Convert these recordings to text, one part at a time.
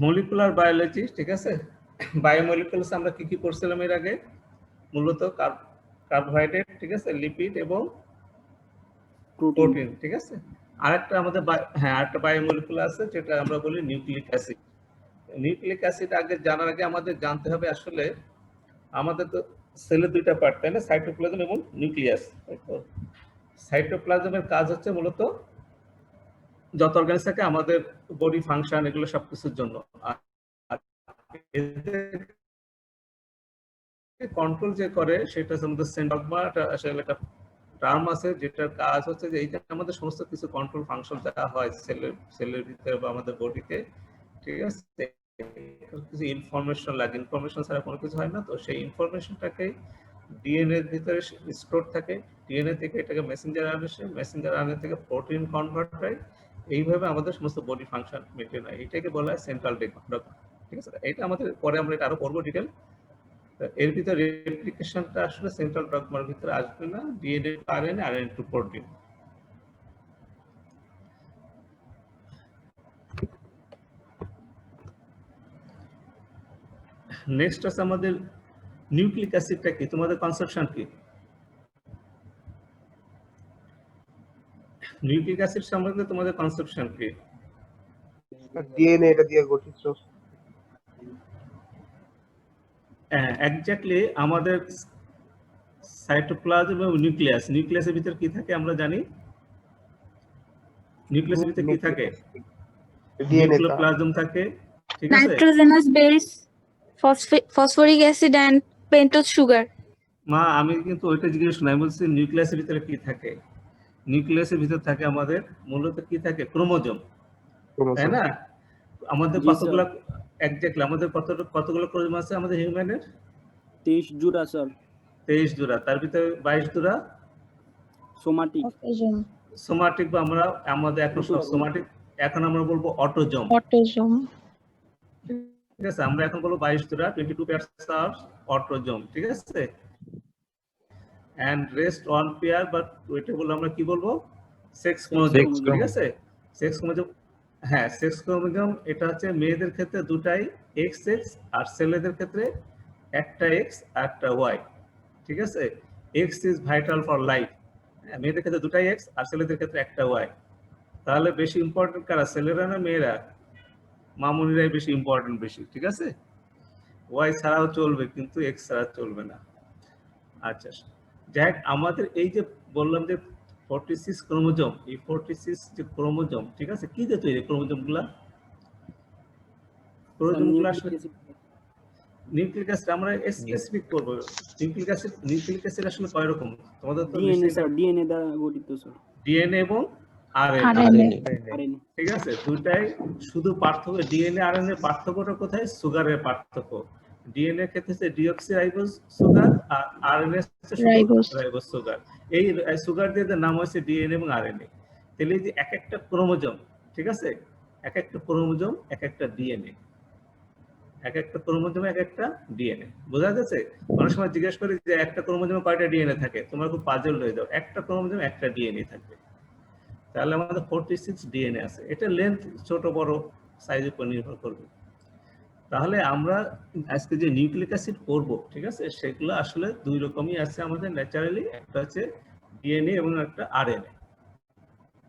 Molecular biology, ঠিক আছে। Biomolecules আমরা কি কি পড়ছিলাম এর আগে? মূলত কার্বোহাইড্রেট, ঠিক আছে, লিপিড এবং প্রোটিন, ঠিক আছে। আরেকটা আমাদের আরেকটা বায়োমলিকুল আছে যেটা আমরা বলি নিউক্লিক অ্যাসিড। নিউক্লিক অ্যাসিড আগে জানার আগে আমাদের জানতে হবে আসলে আমাদের তো সেলের দুইটা পার্ট, তাই না? সাইটোপ্লাজম এবং নিউক্লিয়াস। সাইটোপ্লাজমের কাজ হচ্ছে মূলত যত অর্গানিজ থাকে আমাদের বডি ফাংশন এগুলো সবকিছুর জন্য, আর কন্ট্রোল যে করে সেটা হচ্ছে আমাদের সেন্ট্রাল আসলে একটা টার্ম আছে যেটার কাজ হচ্ছে যে এইটা আমাদের সমস্ত কিছু কন্ট্রোল ফাংশন যা হয় সেলের ভিতরে বা আমাদের বডিতে, ঠিক আছে, কিছু ইনফরমেশন লাগে, ইনফরমেশন ছাড়া কোনো কিছু হয় না। তো সেই ইনফরমেশনটাকে ডিএনএ এর ভিতরে স্টোর থাকে, ডিএনএ থেকে এটাকে মেসেঞ্জার আরএনএ আসে, মেসেঞ্জার আরএনএ থেকে প্রোটিন কনভার্ট হয়, এইভাবে আমাদের সমস্ত বডি ফাংশন মেনটেন হয়। এটাকে বলা হয় সেন্ট্রাল ডগমা, ঠিক আছে। এটা আমাদের পরে আমরা এটা আরো পড়বো ডিটেল। এর ভিতরে রেপ্লিকেশনটা আসলে সেন্ট্রাল ডগমার ভিতরে আসবে না, DNA to RNA, RNA to protein. Next আছে আমাদের নিউক্লিক অ্যাসিডটা কি, তোমাদের কনসেপশন কি? নিউক্লিক অ্যাসিড সম্বন্ধে তোমাদের কনসেপশন কি? ডিএনএ এটা দিয়ে গঠিত। এক্স্যাক্টলি, আমাদের সাইটোপ্লাজম এবং নিউক্লিয়াস, নিউক্লিয়াসের ভিতরে কি থাকে আমরা জানি? নিউক্লিয়াসের ভিতরে কি থাকে? ডিএনএ নিউক্লিওপ্লাজম থাকে, ঠিক আছে। Nitrogenous base, phosphoric acid and pentose sugar. মা আমি কিন্তু ওইটা জিজ্ঞেস না, আমি বলছি নিউক্লিয়াসের ভিতরে কি থাকে। নিউক্লিয়াসের ভিতরে থাকে আমাদের মূলত কি থাকে? ক্রোমোজোম, তাই না? আমাদের কতগুলো, এক্স্যাক্টলি আমাদের কতগুলো ক্রোমোজোম আছে আমাদের হিউম্যানের? 23 জোড়া স্যার। 23 জোড়া, তার ভিতরে 22 জোড়া সোমাটিক। সোমাটিক বা আমরা আমাদের এখন সব সোমাটিক, এখন আমরা বলবো অটোজোম। অটোজোম, ঠিক আছে, আমরা এখন বলবো 22 জোড়া, 22 pairs are অটোজোম, ঠিক আছে। and rest one pair, but ওইটা বলবো আমরা কি বলবো? সেক্স ক্রোমোজোম, ঠিক আছে। সেক্স ক্রোমোজোম, হ্যাঁ সেক্স ক্রোমোজোম এটা হচ্ছে মেয়েদের ক্ষেত্রে দুটাই XX আর ছেলেদের ক্ষেত্রে একটা X আর একটা Y, ঠিক আছে। X is vital for life, মেয়েদের ক্ষেত্রে দুটাই X আর ছেলেদের ক্ষেত্রে একটা Y। তাহলে বেশি ইম্পর্টেন্ট কারা, ছেলেরা না মেয়েরা? মামুনিরাই বেশি ইম্পর্টেন্ট বেশি, ঠিক আছে। Y ছাড়াও চলবে কিন্তু X ছাড়া চলবে না। আচ্ছা, যাই আমাদের এই যে বললাম যে 46 ক্রোমোজোম, এই 46 যে ক্রোমোজোম, ঠিক আছে, কি দিয়ে তৈরি ক্রোমোজোমগুলা? ক্রোমোজোমগুলো আসলে নিউক্লিক অ্যাসিড, আমরা স্পেসিফিক করব। নিউক্লিক অ্যাসিড আসলে কয় রকম তোমাদের তো? ডিএনএ স্যার, ডিএনএ দ্বারা গঠিত স্যার। ডিএনএ এবং আরএনএ, ঠিক আছে, দুটাই শুধু পার্থক্য। ডিএনএ আরএনএ পার্থক্যটা কোথায়? সুগারের পার্থক্য। ডিএনএ ক্ষেত্রে হচ্ছে ডিঅক্সিরাইবোজ সুগার আর আরএনএ হচ্ছে রাইবোজ সুগার। এই সুগার দিয়ে নাম হয়েছে ডিএনএ এবং আরএনএ। তাহলে এই যে এক একটা ক্রোমোজোম, ঠিক আছে, এক একটা ক্রোমোজোম এক একটা ডিএনএ, এক একটা ক্রোমোজোমে এক একটা ডিএনএ, বোঝা গেছে? অনেক সময় জিজ্ঞেস করি যে একটা ক্রোমোজোমে কয়টা ডিএনএ থাকে, তোমরা খুব পাজল হয়ে যাও। একটা ক্রোমোজোমে একটা ডিএনএ থাকবে, তাহলে আমাদের 46 ডিএনএ আছে। এটা লেন্থ ছোট বড় সাইজের উপর নির্ভর করবে। তাহলে আমরা আজকে যে নিউক্লিক অ্যাসিড পড়ব, ঠিক আছে, সেগুলো আসলে দুই রকমই আছে আমাদের ন্যাচারালি, একটা হচ্ছে ডিএনএ এবং একটা আরএনএ,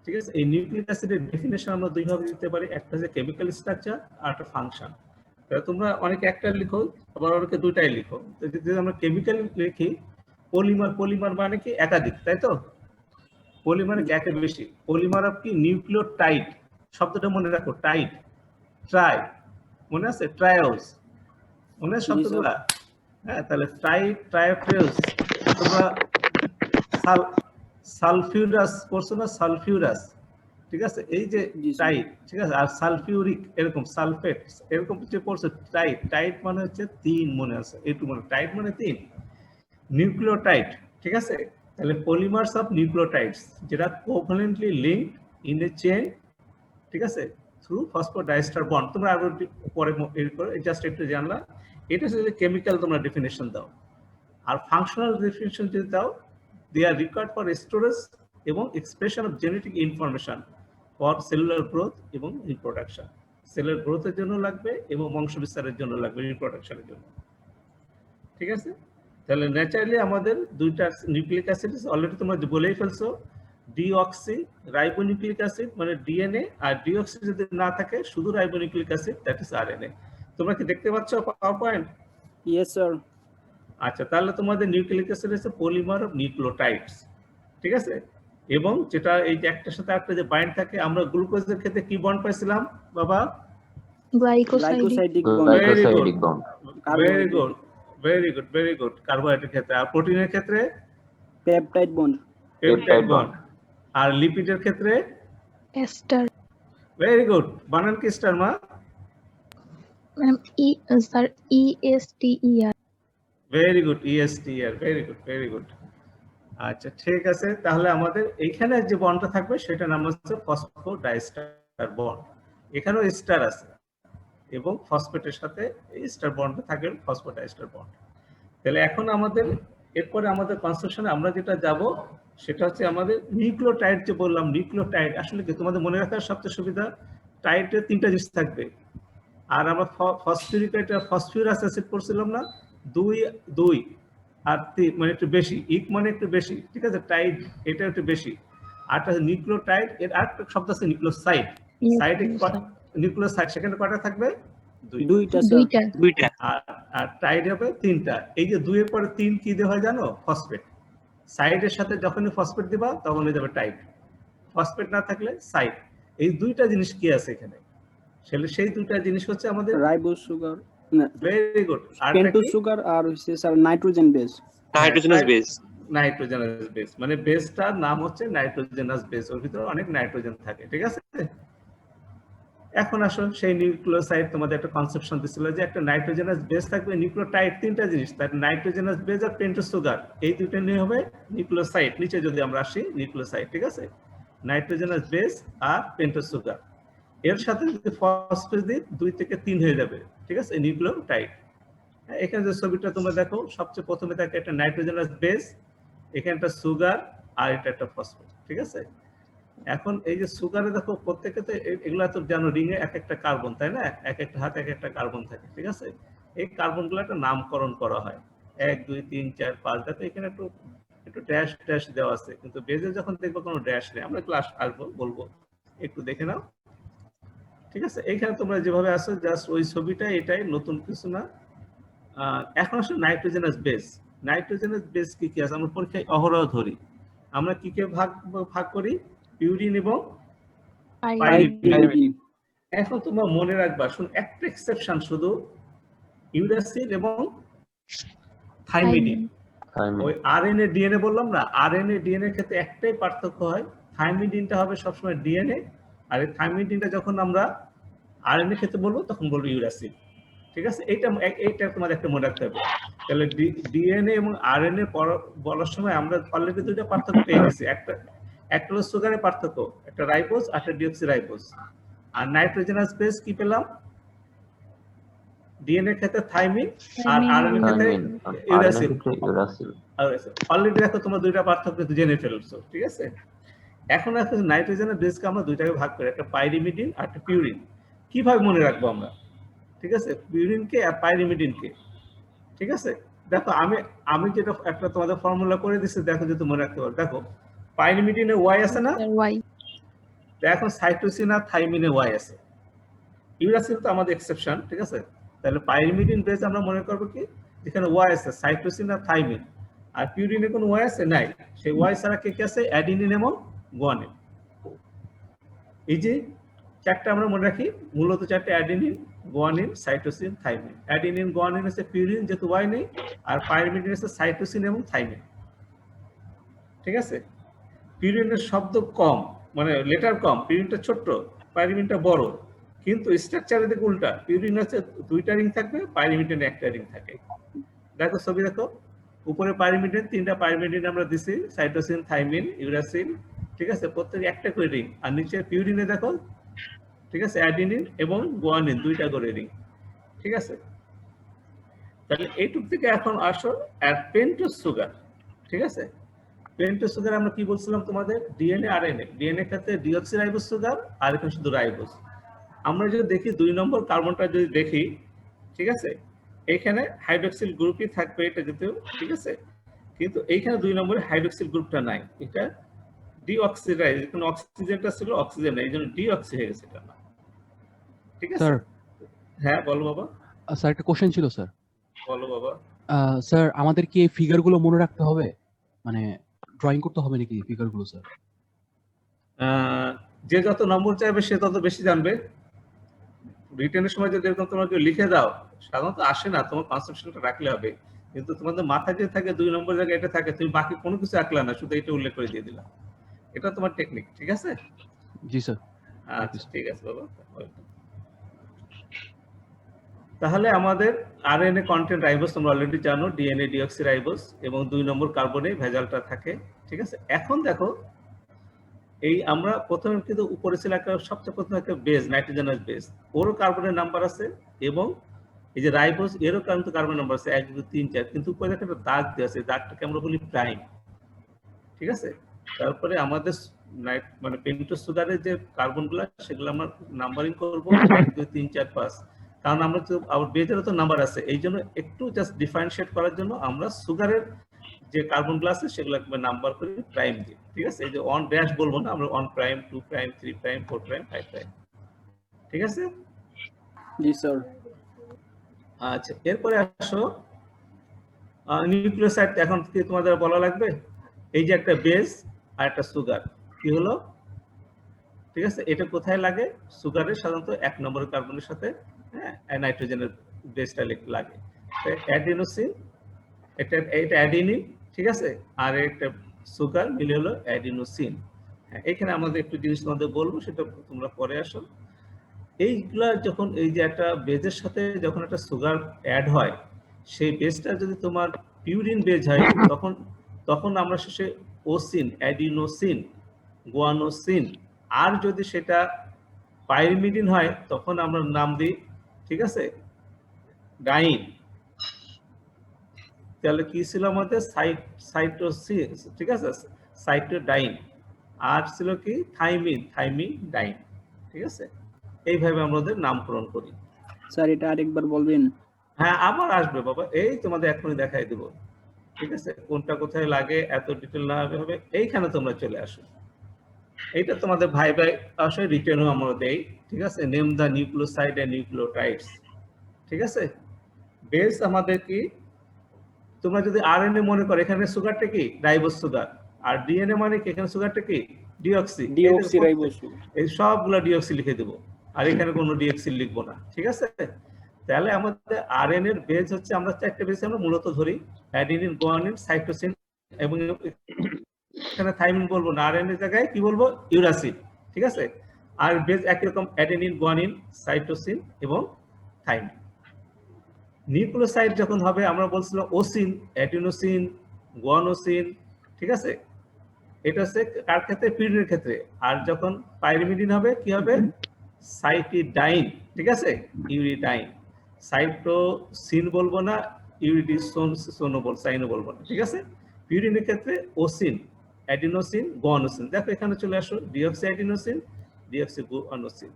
ঠিক আছে। এই নিউক্লিক অ্যাসিডের ডেফিনেশন আমরা দুই ভাবে দিতে পারি, একটা হচ্ছে কেমিক্যাল স্ট্রাকচার আর একটা ফাংশন। তোমরা অনেকে একটা লিখো, আবার অনেকে দুইটাই লিখো। যদি আমরা কেমিক্যাল লিখি, পলিমার, পলিমার মানে কি? একাধিক, তাই তো? পলিমার একের বেশি। পলিমার অফ কি? নিউক্লিওটাইড, শব্দটা মনে রাখো, টাইড, ট্রাই, মনে আছে? ট্রায়োস, মনে আছে শব্দগুলা? হ্যাঁ, তাহলে ট্রায়োট্রায়োস। তোমরা সালফিউরাস পড়ছো না? সালফিউরাস, ঠিক আছে, এই যে টাইড, ঠিক আছে। আর সালফিউরিক, এরকম সালফেট, এরকম যে পড়ছো টাইড। টাইড মানে হচ্ছে 3, মনে আছে? একটু মনে, টাইড মানে 3। নিউক্লিওটাইড, ঠিক আছে। তাহলে পলিমার্স অফ নিউক্লিওটাইডস যেটা কোভ্যালেন্টলি লিংকড ইন এ চেইন, ঠিক আছে, থ্রু ফসফোডাইএস্টার বন্ড। তোমরা আরো পরে জাস্ট একটু জানলা। এটা যদি কেমিক্যাল তোমরা ডেফিনেশন দাও, আর ফাংশনাল ডেফিনেশন যদি দাও, দে আর রিকোয়ার্ড ফর স্টোরেজ এবং expression of genetic information for cellular growth এবং রিপ্রোডাকশন। সেলের গ্রোথের জন্য লাগবে এবং বংশ বিস্তারের জন্য লাগবে, রিপ্রোডাকশনের জন্য। ঠিক আছে, তাহলে ন্যাচারালি আমাদের দুইটা নিউক্লিক অ্যাসিড অলরেডি তোমরা বলেই ফেলছো, ডিঅক্সি রাইবোনিউক্লিক অ্যাসিড মানে ডিএনএ, আর ডিঅক্সি যদি না থাকে শুধু ribonucleic acid, that is RNA. তোমরা কি দেখতে পাচ্ছ পাওয়ার পয়েন্ট? Yes sir. আচ্ছা, তাহলে তোমাদের নিউক্লিক অ্যাসিড হচ্ছে পলিমার অফ নিউক্লিওটাইডস। ঠিক আছে, এবং যেটা এই যে একটার সাথে একটা যে বাইন্ড থাকে, আমরা গ্লুকোজের ক্ষেত্রে কি বন্ড পাইছিলাম বাবা? Glycosidic bond. Glycosidic bond. Very good, very good, very good. কার্বোহাইড্রেটের ক্ষেত্রে, আর প্রোটিনের ক্ষেত্রে পেপটাইড বন্ড। পেপটাইড বন্ড, আর লিপিডের ক্ষেত্রে এস্টার ভেরি গুড। বানান কি স্টার মা? Ma'am sir ESTER very good, ESTR, very good, very good. আচ্ছা ঠিক আছে, তাহলে আমাদের এইখানে যে বন্ডটা থাকবে সেটা নাম হচ্ছে ফসফোডাইস্টার বন্ড। এখানেও স্টার আছে এবং ফসফেটের সাথে এই স্টার বন্ডটা থাকবে ফসফোডাইস্টার বন্ড। তাহলে এখন আমাদের এরপরে আমাদের কনস্ট্রাকশনে আমরা যেটা যাব সেটা হচ্ছে আমাদের নিউক্লিওটাইড। যে বললাম নিউক্লিওটাইড আসলে কি তোমাদের মনে রাখার সবচেয়ে সুবিধা, টাইডের তিনটা জিনিস থাকবে। আর আমরা ফসফরিক ফসফরাস অ্যাসিড পড়ছিলাম না, 2 আর 3 মানে একটু বেশি, ইক মানে একটু বেশি, ঠিক আছে, টাইড এটা একটু বেশি। আরটা নিউক্লিওটাইড, এর আরেকটা শব্দ আছে নিউক্লিওসাইড। সাইডে নিউক্লিওসাইড সেখানে কয়টা থাকবে? দুইটা দুইটা আর টাইড হবে 3টা। এই যে 2 এর পরে 3 কি দেওয়া হয় জানো? ফসফেট। সাইডের সাথে যখনই ফসফেট দিবা তখন হয়ে যাবে টাইড, ফসফেট না থাকলে সাইড। এই দুইটা জিনিস কি আছে এখানে? সেই দুইটা জিনিস হচ্ছে আমাদের রাইবোজ সুগার, ভেরি গুড, আর পেন্টোজ সুগার, আর হচ্ছে sir nitrogen base. Nitrogenous base. Nitrogenous base, মানে বেসটার নাম হচ্ছে নাইট্রোজেনাস বেস, ওর ভিতরে অনেক নাইট্রোজেন থাকে। ঠিক আছে, এখন আসো সেই নিউক্লিওসাইড তোমাদের একটা কনসেপশন দিছিল যে একটা নাইট্রোজেনাস বেস থাকবে, নিউক্লিওটাইড তিনটা জিনিস, তার নাইট্রোজেনাস বেস আর পেন্টোজ সুগার, এই দুটো নিয়ে হবে নিউক্লিওসাইড। নিচে যদি আমরা আসি নিউক্লিওসাইড, ঠিক আছে, নাইট্রোজেনাস বেস আর পেন্টোজ সুগার, এর সাথে যদি ফসফেট দিই 2 থেকে 3 হয়ে যাবে। ঠিক আছে, নিউক্লিওটাইড। এখানে যে ছবিটা তোমরা দেখো, সবচেয়ে প্রথমে থাকে একটা নাইট্রোজেনাস বেস, এখানে একটা সুগার, আর এটা একটা ফসফেট। ঠিক আছে, এখন এই যে সুগারে দেখো প্রত্যেকটা এগুলা তো জানো রিং এ এক একটা কার্বন, তাই না, এক একটা হাতে এক একটা কার্বন থাকে। ঠিক আছে, এই কার্বনগুলো একটা নামকরণ করা হয়, 1 2 3 4 5। দেখো এখানে একটু ড্যাশ ড্যাশ দেওয়া আছে, কিন্তু বেজে যখন দেখবো কোনো ড্যাশ নেই। আমরা ক্লাস আসবো বলবো, একটু দেখে নাও। ঠিক আছে, এইখানে তোমরা যেভাবে আসো জাস্ট ওই ছবিটা, এটাই, নতুন কিছু না। এখন আসলে নাইট্রোজেনাস বেস। নাইট্রোজেনাস বেস কি কি আছে আমরা পরীক্ষায় অহরহ ধরি। আমরা কি কে ভাগ করি? পিউরিন এবং পাইরিমিডিন। এখন তোমরা মনে রাখবা, শুন, একটা এক্সেপশন শুধু, ইউরাসিল এবং থাইমিডিন। ওই আরএনএ ডিএনএ বললাম না, আরএনএ ডিএনএ এর ক্ষেত্রে একটাই পার্থক্য হয়, থাইমিডিনটা হবে সবসময় ডিএনএ, আর এই থাইমিডিনটা যখন আমরা আরএনএ ক্ষেত্রে বলবো তখন বলবো ইউরাসিল। ঠিক আছে, এইটা তোমাদের একটা মনে রাখতে হবে। তাহলে ডিএনএ এবং আরএনএ বলার সময় আমরা অলরেডি দুইটা পার্থক্য পেয়ে গেছি। একটা হলো সুগারের পার্থক্য, একটা রাইবোজ আর একটা ডিঅক্সি রাইবোজ। আর নাইট্রোজেনাস বেস কি পেলাম? ডিএনএ ক্ষেত্রে থাইমিন, আর আরএনএ ক্ষেত্রে ইউরাসিল। অলরেডি দেখো তোমরা দুইটা পার্থক্য জেনে ফেলছো। ঠিক আছে, এখন নাইট্রোজেনের বেসকে আমরা দুইটাকে ভাগ করি, একটা পাইরিমিডিন আর একটা পিউরিন। কিভাবে মনে রাখবো আমরা? ঠিক আছে, পিউরিনকে আর পাইরিমিডিনকে। ঠিক আছে, দেখো আমি যেটা একটা তোমাদের ফর্মুলা করে দিচ্ছি, দেখো যদি মনে রাখতে পারো। দেখো পাইরিমিডিনে ওয়াই আছে না, এখন সাইটোসিন আর থাইমিনে ওয়াই আছে, ইউরাসিল তো আমাদের এক্সেপশন। ঠিক আছে, তাহলে পাইরিমিডিন বেস আমরা মনে করবো কি, যেখানে ওয়াই আছে, সাইটোসিন আর থাইমিন। আর পিউরিনে কোনো ওয়াই আছে নাই, সেই ওয়াই ছাড়া কে কে আছে? অ্যাডিনিন এবং গুয়ানিন। এই যে চারটা আমরা মনে রাখি, মূলত চারটে, adenine, guanine, cytosine, thymine. Adenine guanine হচ্ছে পিউরিন, যেহেতু ওয়াই নেই, আর পাইরিমিডিন হচ্ছে সাইটোসিন এবং থাইমিন। ঠিক আছে, পিউরিনের শব্দ কম, মানে লেটার কম, পিউরিনটা ছোট্ট, পাইরিমিনটা বড়, কিন্তু স্ট্রাকচারের দিকে উল্টা। পিউরিন হচ্ছে 2টা রিং থাকবে, পাইরিমিডিনে 1টা রিং থাকে। দেখো ছবি দেখো, উপরে পাইরিমিডিন, 3টা পাইরিমিডিন আমরা দিছি, সাইটোসিন, থাইমিন, ইউরাসিল। ঠিক আছে, প্রত্যেকে 1টা করে রিং। আর নিচে পিউরিনে দেখো, ঠিক আছে, অ্যাডিনিন এবং গুয়ানিন 2টা করে রিং। ঠিক আছে, তাহলে এইটুক থেকে এখন আসো আর পেন্টোজ সুগার। ঠিক আছে, পেন্টোজ সুগার আমরা কি বলছিলাম তোমাদের? DNA RNA. ডিএনএ ক্ষেত্রে ডিঅক্সি রাইবোজ সুগার, আর এখানে শুধু রাইবোজ। আমরা যদি দেখি 2 নম্বর কার্বনটা যদি দেখি, ঠিক আছে, এইখানে হাইড্রোক্সিল গ্রুপই থাকবে এটা যেতেও, ঠিক আছে, কিন্তু এইখানে 2 নম্বরে হাইড্রোক্সিল গ্রুপটা নাই, এটা ডিঅক্সিডাইজ, কোন অক্সিজেনটা ছিল অক্সিজেন নাই, এইজন্য ডিঅক্সি হয়ে গেছে এটা না, ঠিক আছে। স্যার হ্যাঁ বলো বাবা। স্যার একটা কোশ্চেন ছিল স্যার। বলো বাবা। স্যার আমাদের কি এই ফিগারগুলো মনে রাখতে হবে, মানে ড্রয়িং করতে হবে নাকি ফিগারগুলো স্যার? যে যত নম্বর চাইবে সে তত বেশি জানবে। রিটেনের সময় যদি এরকম তোমরা কেউ লিখে দাও, সাধারণত আসে না, তোমার কনসেপশনটা রাখলে হবে, কিন্তু তোমাদের মাথায় যে থাকে 2 নম্বর জায়গায় এটা থাকে, তুমি বাকি কোনো কিছু আঁকলা না, শুধু এটা উল্লেখ করে দিয়ে দিলাম, এটা তোমার টেকনিক, ঠিক আছে। জি স্যার। আচ্ছা ঠিক আছে বাবা। তাহলে আমাদের আরএনএ কন্টেন্ট রাইবোজ তোমরা অলরেডি জানো, ডিএনএ ডিঅক্সি রাইবোজ, এবং 2 নম্বর কার্বনে ভেজালটা থাকে, ঠিক আছে। এখন দেখো এই আমরা প্রথমে কিন্তু উপরে ছিল একটা, সবচেয়ে প্রথমে একটা বেস, নাইট্রোজেনাস বেস, ওরও কার্বনের নাম্বার আছে, এবং এই যে রাইবোজ এরও কিন্তু কার্বন নাম্বার আছে 1 2 3 4, কিন্তু উপরে একটা দাগ দেওয়া আছে, দাগটাকে আমরা বলি প্রাইম, ঠিক আছে। তারপরে আমাদের মানে পেন্টোজ সুগারের যে কার্বনগুলো সেগুলো আমরা নাম্বারিং করব 1 2 3 4 5, কারণ আমরা তো আবার বেজেরও তো নাম্বার আছে, এই জন্য একটু জাস্ট ডিফারেন্সিয়েট করার জন্য আমরা সুগারের যে কার্বনগুলো আছে সেগুলো নাম্বার করে প্রাইম দিই, ঠিক আছে। এই যে অন ড্যাশ বলবো না আমরা, 1 prime 2 prime 3 prime 4 prime 5 prime, ঠিক আছে। জি স্যার। আচ্ছা এরপরে আসো নিউক্লিওসাইড। এখন কি তোমাদের বলা লাগবে, এই যে একটা বেস আর একটা সুগার, কি হলো, ঠিক আছে, এটা কোথায় লাগে, সুগারের সাধারণত 1 নম্বরের কার্বনের সাথে, হ্যাঁ, নাইট্রোজেনের বেসটা লাগে, অ্যাডিনোসিন, এটা অ্যাডিনিন, ঠিক আছে, আর একটা সুগার মিলে হলো অ্যাডিনোসিন। হ্যাঁ, এখানে আমাদের একটু জিনিস তোমাদের বলবো, সেটা তোমরা পরে আসো। এইগুলা যখন এই যে একটা বেজের সাথে যখন একটা সুগার অ্যাড হয়, সেই বেসটা যদি তোমার পিউরিন বেজ হয়, তখন আমরা শেষে ওসিন, অ্যাডিনোসিন, গুয়ানোসিন, আর যদি সেটা পাইরিমিডিন হয় তখন আমরা নাম দিই, ঠিক আছে, ডাইন। তাহলে কি ছিল আমাদের সাইটোসিন, ঠিক আছে, সাইটোডাইন, আর ছিল কি থাইমিন ডাইন, ঠিক আছে। এইভাবে আমাদের নামকরণ করি। স্যার এটা আরেকবার বলবেন? হ্যাঁ আবার আসবে বাবা, এই তোমাদের এখনই দেখাই দেব, ঠিক আছে, কোনটা কোথায় লাগে এত ডিটেল না হবে, এইখানে তোমরা চলে আসো। এইটা তোমাদের ভাই আসলে রিটেনও আমরা দেই, ঠিক আছে। Name the nucleoside and nucleotides, ঠিক আছে। বেস আমাদের কি, তোমরা যদি আরএনএ মনে করো, এখানে সুগারটা কি রাইবোজ সুগার, আর ডিএনএ মানে কি, এখানে সুগারটা কি ডিঅক্সি, ডিঅক্সিরাইবোজ, এই সবগুলা ডিঅক্সি লিখে দেব, আর এখানে কোনো ডিঅক্সি লিখবো না, ঠিক আছে। তাহলে আমাদের আরএনএ এর বেস হচ্ছে, আমরা 4টে বেস আমরা মূলত ধরি, অ্যাডিনিন, গুয়ানিন, সাইটোসিন, এবং এখানে থাইমিন বলবো না, আরএনএ জায়গায় কি বলবো, ইউরাসিন, ঠিক আছে। আর বেস একই রকম, অ্যাডিনিন, গুয়ানিন, সাইটোসিন এবং থাইমিন। নিউক্লিওসাইড যখন হবে আমরা বলছিলাম ওসিন, অ্যাডিনোসিন, গুয়ানোসিন, ঠিক আছে, এটা হচ্ছে কার ক্ষেত্রে, পিউরিনের ক্ষেত্রে। আর যখন পাইরিমিডিন হবে কি হবে, সাইটিডাইন, ঠিক আছে, ইউরিডাইন। সাইটোসিন বলবো না, সাইনো বলবো না, ঠিক আছে। পিউরিনের ক্ষেত্রে ওসিন, অ্যাডিনোসিন, গুয়ানোসিন। দেখো এখানে চলে আসো, ডিঅক্সি অ্যাডিনোসিন, ডিঅক্সি গুয়ানোসিন,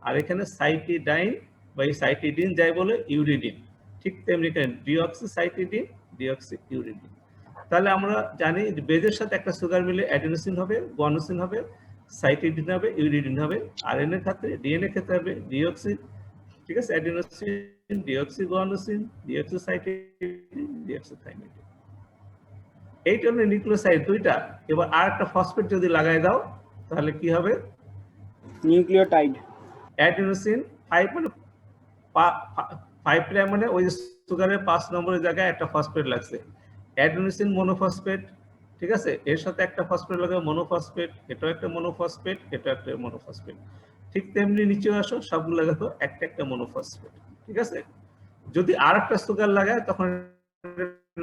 আর এখানে সাইটিডাইন বা সাইটিডিন যাই বলে ইউরিডিন, ঠিক তেমনি ডিঅক্সি সাইটিডিন, ডিঅক্সি ইউরিডিন। তাহলে আমরা জানি বেজের সাথে একটা সুগার মিলে অ্যাডিনোসিন হবে, গুয়ানোসিন হবে, সাইটিডিন হবে, ইউরিডিন হবে। আরএনএ ক্ষেত্রে, ডিএনএ ক্ষেত্রে হবে ডিঅক্সি, ঠিক আছে, adenosine, deoxyguanosine, deoxycytidine, deoxythymine. এইটা হলো নিউক্লিওসাইড দুইটা। এবার আর একটা ফসফেট যদি লাগাই দাও তাহলে কি হবে, নিউক্লিওটাইড। অ্যাডিনোসিন 5 মানে 5 প্রাইম, মানে ওই সুগারের 5 নম্বরের জায়গায় একটা ফসফেট লাগছে, অ্যাডিনোসিন মনোফসফেট, ঠিক আছে, এর সাথে একটা ফসফেট লাগে মনোফসফেট, এটাও একটা মনোফসফেট, এটা একটা মনোফসফেট। ঠিক তেমনি নিচে আসো, সবগুলো দেখো একটা একটা মনোফসফেট, ঠিক আছে। যদি আর একটা সুগার লাগায় তখন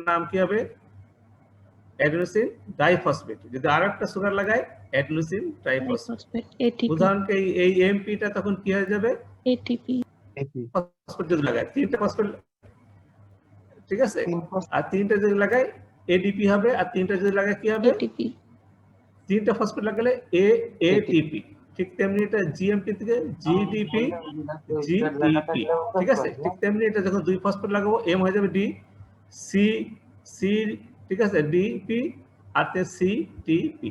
নাম কি হবে, অ্যাডিনোসিন ডাইফসফেট। যদি আর একটা সুগার লাগায় অ্যাডিনোসিন ট্রাইফসফেট। উদাহরণকে এই এমপিটা তখন কি হয়ে যাবে, এটিপি। ফসফেট যদি লাগায় 3টা ফসফেট, ঠিক আছে, আর 3টা যদি লাগায় এডিপি হবে, আর 3টা যদি লাগায় কি হবে, এটিপি। 3টা ফসফেট লাগালে এটিপি, ঠিক তেমনি এটা জিএমপি থেকে জিডিপি জিডিপি, ঠিক আছে। ঠিক তেমনি এটা যখন 2 ফসফেট লাগাবো এম হয়ে যাবে ডি সি সি, ঠিক আছে, ডিপি আর সিটিপি,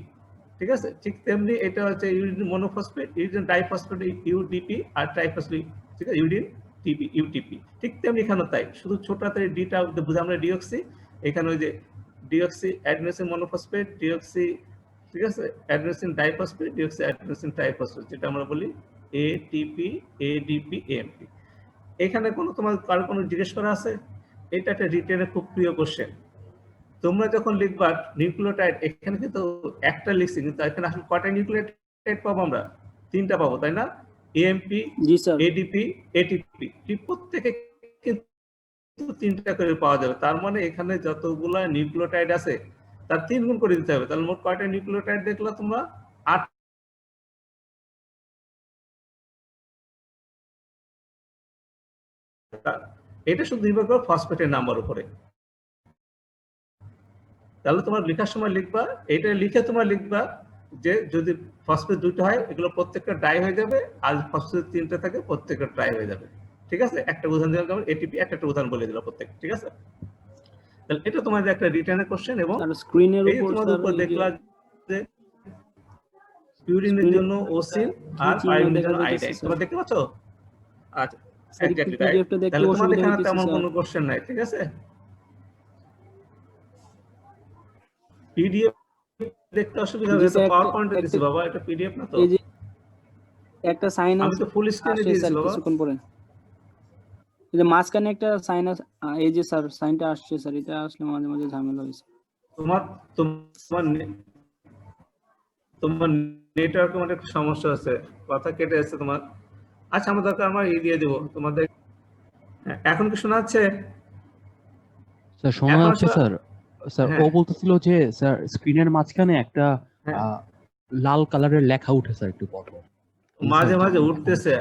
ঠিক আছে। ঠিক তেমনি এটা হচ্ছে uridine monophosphate, uridine diphosphate UDP আর ট্রাইফসফেট, ঠিক আছে, ইউরিন টিপি ইউটিপি। ঠিক তেমনি এখানে তাই, শুধু ছোট হাতের ডিটা বুঝে আমরা ডিঅক্সি, এখানে ওই যে ডিঅক্সি অ্যাডিনোসিন মনোফসফেট, ডিঅক্সি, ঠিক আছে, adenosine diphosphate, deoxy adenosine triphosphate, যেটা আমরা বলি এটিপি এডিপি এএমপি। এখানে তোমার কারো কোনো জিজ্ঞেস করা আছে? এটা একটা রিটেনের খুব প্রিয় কোশ্চেন। তোমরা যখন লিখবা নিউক্লিওটাইড, এখানে কিন্তু একটা লিখছি, কিন্তু এখানে আসলে কয়টা নিউক্লিওটাইড পাবো আমরা? 3টা পাবো, তাই না? এএমপি, জি স্যার। এডিপি, এটিপি, প্রত্যেকে কিন্তু 3টা করে পাওয়া যাবে। তার মানে এখানে যতগুলা নিউক্লিওটাইড আছে তার 3 গুণ করে দিতে হবে। তাহলে মোট কয়টা নিউক্লিওটাইড দেখলা তোমরা? 8। এটা শুধু নির্ভর করে ফসফেটের নাম্বার উপরে। তাহলে তোমার লেখার সময় লিখবা, এটা লিখে তোমরা লিখবা যে যদি ফসফেট 2টা হয় এগুলো প্রত্যেকটা ডাই হয়ে যাবে, আর ফসফেট 3টা থাকে প্রত্যেকটা ট্রাই হয়ে যাবে, ঠিক আছে। একটা উদাহরণ দিলাম, যেমন এটিপি একটা উদাহরণ বলে দিলাম প্রত্যেক, ঠিক আছে। তাহলে এটা তোমাদের একটা রিটার্নের কোশ্চেন। এবং আর স্ক্রিনের এই উপর তোমাদের উপর দেখলা যে পিউরিনের জন্য ওসিন আর পাইরিনের জন্য আয়োডাইন, তোমরা দেখতে পাচ্ছ? আচ্ছা, এক্স্যাক্টলি তাই। তাহলে তোমাদের এখানে তেমন কোনো কোশ্চেন নাই, ঠিক আছে। পিডিএফ দেখতে অসুবিধা হবে, তো পাওয়ার পয়েন্টে দিছি বাবা, এটা পিডিএফ না তো। এই যে একটা সাইন আছে, আমি তো ফুল স্ক্রিনে দিয়েছি বাবা। কিছুক্ষণ পরে এই যে মাঝখানে একটা সাইন আছে, এই যে স্যার সাইনটা আসছে স্যার, এটা আসলে মাঝে মাঝে ঝামেলা হয়েছে। তোমার তোমার নেটওয়ার্কে অনেক সমস্যা আছে, কথা কেটে যাচ্ছে তোমার। আচ্ছা, আমার দরকার আমার দিয়ে দেবো তোমাদের। এখন কি শোনা যাচ্ছে? স্যার শোনা যাচ্ছে স্যার। স্যার ও বলতেছিল যে স্যার স্ক্রিনের মাঝখানে একটা লাল কালারের লেখা উঠে স্যার একটু পর পর মাঝে মাঝে উঠতেছে,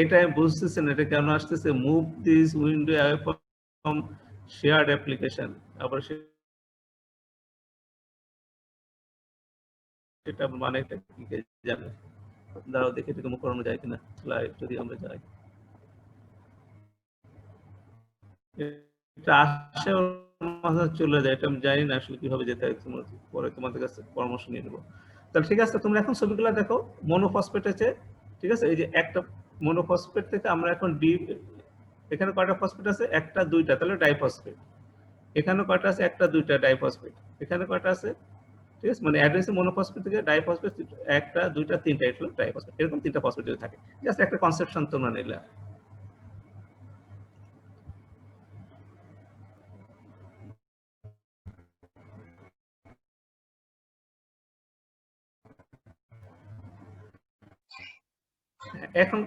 এটা আমি বুঝতেছি না এটা কেন আসতেছে। Move this window away from shared application, আবার সেটা মানে কি জানে? দাঁড়াও দেখে এটা মুখ করানো যায় কিনা, স্লাইড যদি আমরা যাই। এটা আসে মাঝে চলে যায়, এটা আমি জানি না আসলে কিভাবে যেতে হয়। পরে তোমাদের কাছে পরামর্শ নিয়ে নেবো। তাহলে ঠিক আছে, তোমরা এখন ছবিগুলো দেখো। মনোফসফেট আছে, ঠিক আছে। এই যে একটা মনোফসফেট থেকে আমরা এখন ডি, এখানে কয়টা ফসফেট আছে? 1টা 2টা, তাহলে ডাইফসফেট। এখানে কয়টা আছে? 1টা 2টা ডাইফসফেট। এখানে কয়টা আছে? ঠিক আছে, মানে অ্যাড্রেসে মনোফসফেট থেকে ডাইফসফেট 1টা 2টা 3টা, এটা হলো ডাইফসফেট। এরকম 3টা ফসফেট যদি থাকে, জাস্ট একটা কনসেপশন তোমরা নিলে। এখন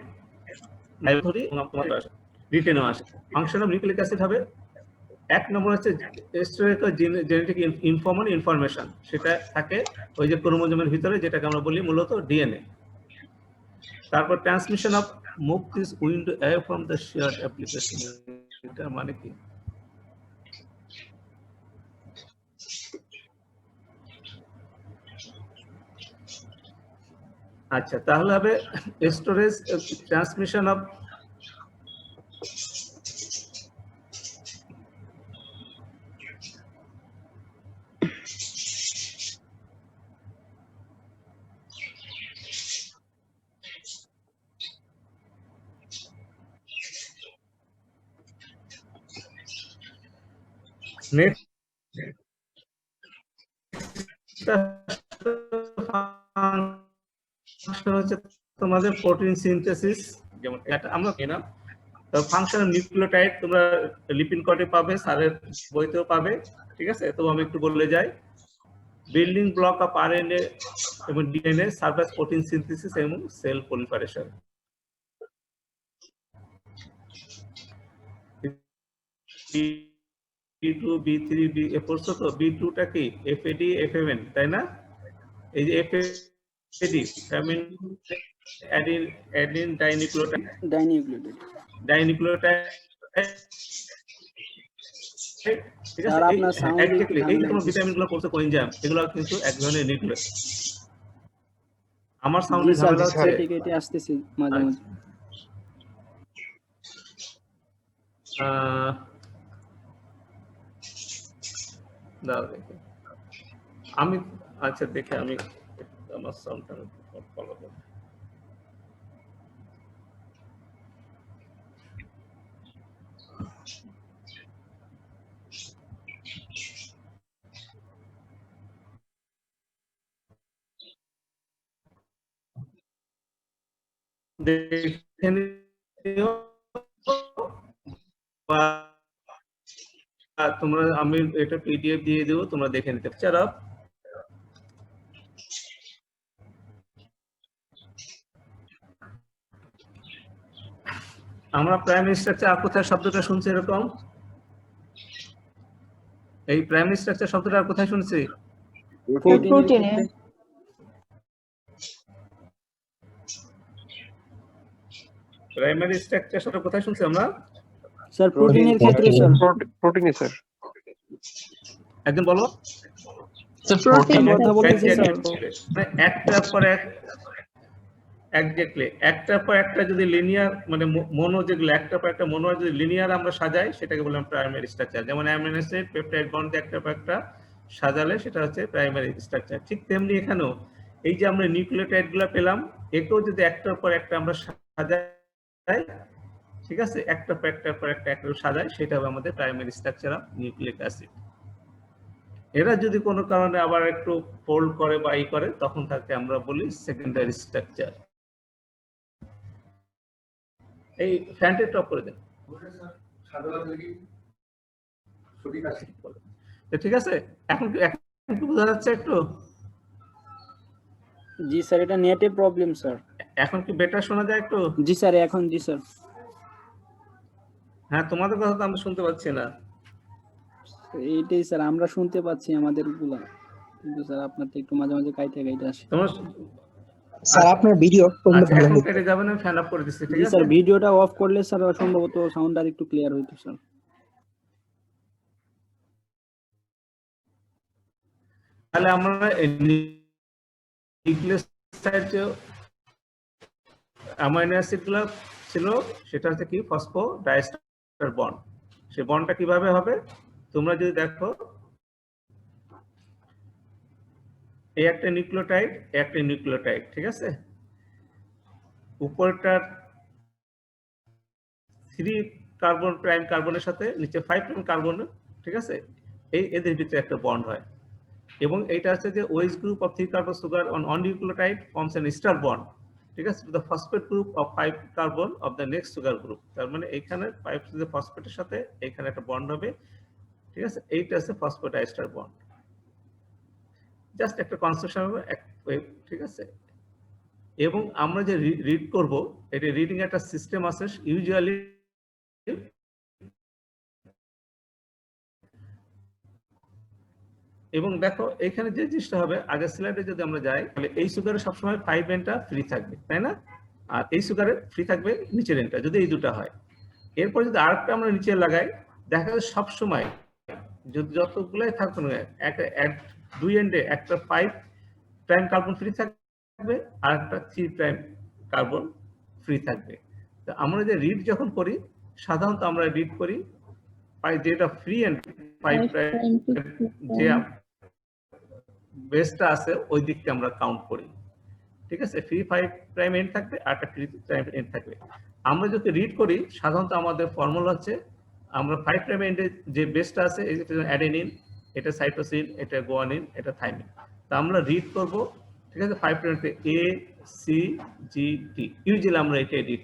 রিটেনও আসে। ফাংশন অফ নিউক্লিক অ্যাসিড হবে 1 নম্বর হচ্ছে জেনেটিক ইনফরমেশন, সেটা থাকে ওই যে ক্রোমোজোমের ভিতরে, যেটাকে আমরা বলি মূলত ডিএনএ। তারপর transmission of move this window away from the shared application, এটা মানে কি? আচ্ছা, তাহলে হবে স্টোরেজ ট্রান্সমিশন অফ হচ্ছে তোমাদের প্রোটিন সিনথেসিস, যেমন এটা আমরা পেলাম। তো ফাংশন অফ নিউক্লিওটাইড তোমরা লিপিড কোডে পাবে, স্যারের বইতেও পাবে, ঠিক আছে। তো আমি একটু বলে যাই। বিল্ডিং ব্লক অফ আরএনএ এবং DNA serve as protein synthesis এবং cell proliferation. B2 B3 B4 তো B2টা কি? FAD FMN, তাই না? এই যে FAD ফ্যামিন অ্যাডিন ডাইনিউক্লিওটাইড, ঠিক আছে। এই যে তোমরা ভিটামিনগুলো পড়ছো কোএনজাইম, এগুলো কিন্তু এক ধরনের নিউক্লিওস। আমার জি সাউন্ডে স্যার ঝামেলা হচ্ছে? কেটে কেটে আসতেছে মাঝে মাঝে। দাঁড়াও দেখি। আমি আচ্ছা দেখে আমি আমার সাউন্ডটা ফলো করব। দেখে নিও বা তোমরা, আমি এটা পিডিএফ দিয়ে দেবো, তোমরা দেখে নিতে পারো। আমরা প্রাইমারি স্ট্রাকচার আর কোথায় শব্দটা শুনছি এরকম? এই প্রাইমারি স্ট্রাকচার শব্দটা আর কোথায় শুনছি? প্রোটিনে। প্রাইমারি স্ট্রাকচার শব্দটা কোথায় শুনছি আমরা? স্যার প্রোটিনের ক্ষেত্রে স্যার। প্রোটিনে স্যার। একদম বলো। প্রোটিন কথা বলতেছি স্যার। মানে একটার পর এক, এক্স্যাক্টলি একটার পর একটা যদি লিনিয়ার, মানে মনো যেগুলো একটার পর একটা মনো যদি লিনিয়ার আমরা সাজাই, সেটাকে বললাম প্রাইমারি স্ট্রাকচার। যেমন অ্যামিনো অ্যাসিড পেপটাইড বন্ড একটার পর একটা সাজালে সেটা হচ্ছে প্রাইমারি স্ট্রাকচার। ঠিক তেমনি এখানেও এই যে আমরা নিউক্লিওটাইড গুলো পেলাম, একেও যদি একটার পর একটা আমরা সাজাই, ঠিক আছে, একটার পর একটা সাজাই, সেটা হবে আমাদের primary structure of nucleic acid. এরা যদি কোনো কারণে আবার একটু ফোল্ড করে বা করে, তখন তাকে আমরা বলি সেকেন্ডারি স্ট্রাকচার। এই ফ্যানটা টপ করে দেন। ঠিক আছে, এখন কি বোঝা যাচ্ছে একটু? জি স্যার এটা নেটে প্রবলেম স্যার। এখন কি বেটার শোনা যায় একটু? জি স্যার এখন জি স্যার। হ্যাঁ, তোমাদের কথা তো আমরা শুনতে পাচ্ছি না। এইটাই স্যার আমরা শুনতে পাচ্ছি আমাদের গুলা, কিন্তু স্যার আপনার তো একটু মাঝে মাঝে কাইটা আসে। তোমার স্যার আপনার ভিডিও এখন কেটে যাবে না, ফ্যান অফ করে দিচ্ছি, ঠিক জি আছে? স্যার ভিডিওটা অফ করলে স্যার সম্ভবত সাউন্ড আর একটু ক্লিয়ার হইতো স্যার। তাহলে আমরা নিউক্লিওসাইড যে অ্যামাইনো অ্যাসিড গুলো ছিল, সেটা হচ্ছে কি ফসফোডাইএস্টার বন্ড। সেই বন্ডটা কিভাবে হবে? তোমরা যদি দেখো, এই একটা নিউক্লিওটাইড, ঠিক আছে, উপরটার 3 কার্বন প্রাইম কার্বনের সাথে নিচে 5 প্রাইম কার্বন, ঠিক আছে, এদের ভিতরে একটা বন্ড হয়, এবং এইটা হচ্ছে যে OH group of 3 carbon sugar on nucleotide forms an star bond, ঠিক আছে, the phosphate group of 5 carbon of the next sugar group. তার মানে এইখানে 5 ফসফেটের সাথে এখানে একটা বন্ড হবে, ঠিক আছে, এইটা হচ্ছে ফসফোডাইএস্টার বন্ড। জাস্ট একটা কনস্ট্রাকশন হবে, ঠিক আছে। এবং আমরা যে রিড করব, এটা রিডিং একটা সিস্টেম আছে ইউজুয়ালি। এবং দেখো এখানে যে জিনিসটা হবে, আগের স্লাইডে যদি আমরা যাই, তাহলে এই সুগারে সবসময় 5 এনটা ফ্রি থাকবে, তাই না? আর এই সুগারে ফ্রি থাকবে নিচের এনটা, যদি এই দুটো হয়। এরপর যদি আরেকটা আমরা নিচে লাগাই, দেখা যাবে সবসময় যতগুলাই থাকবে না, দুই এন্ডে একটা 5 প্রাইম কার্বন ফ্রি থাকবে আর একটা 3 প্রাইম কার্বন ফ্রি থাকবে। তো আমরা যে রিড যখন করি, সাধারণত আমরা রিড করি যেটা ফ্রি এন্ড 5 প্রাইম যে বেসটা আছে ওই দিককে আমরা কাউন্ট করি, ঠিক আছে। ফ্রি 5 প্রাইম এন্ড থাকবে আর একটা ফ্রি প্রাইম এন্ড থাকবে। আমরা যদি রিড করি, সাধারণত আমাদের ফর্মুলা হচ্ছে, আমরা 5 প্রাইম এন্ডে যে বেসটা আছে, এই যে অ্যাডেনিন, এটা সাইটোসিন, এটা গুয়ানিন, এটা থাইমিন। তো আমরা রিড করব, ঠিক আছে, 5 প্রাইমে A C G T, usually আমরা এটা রিড।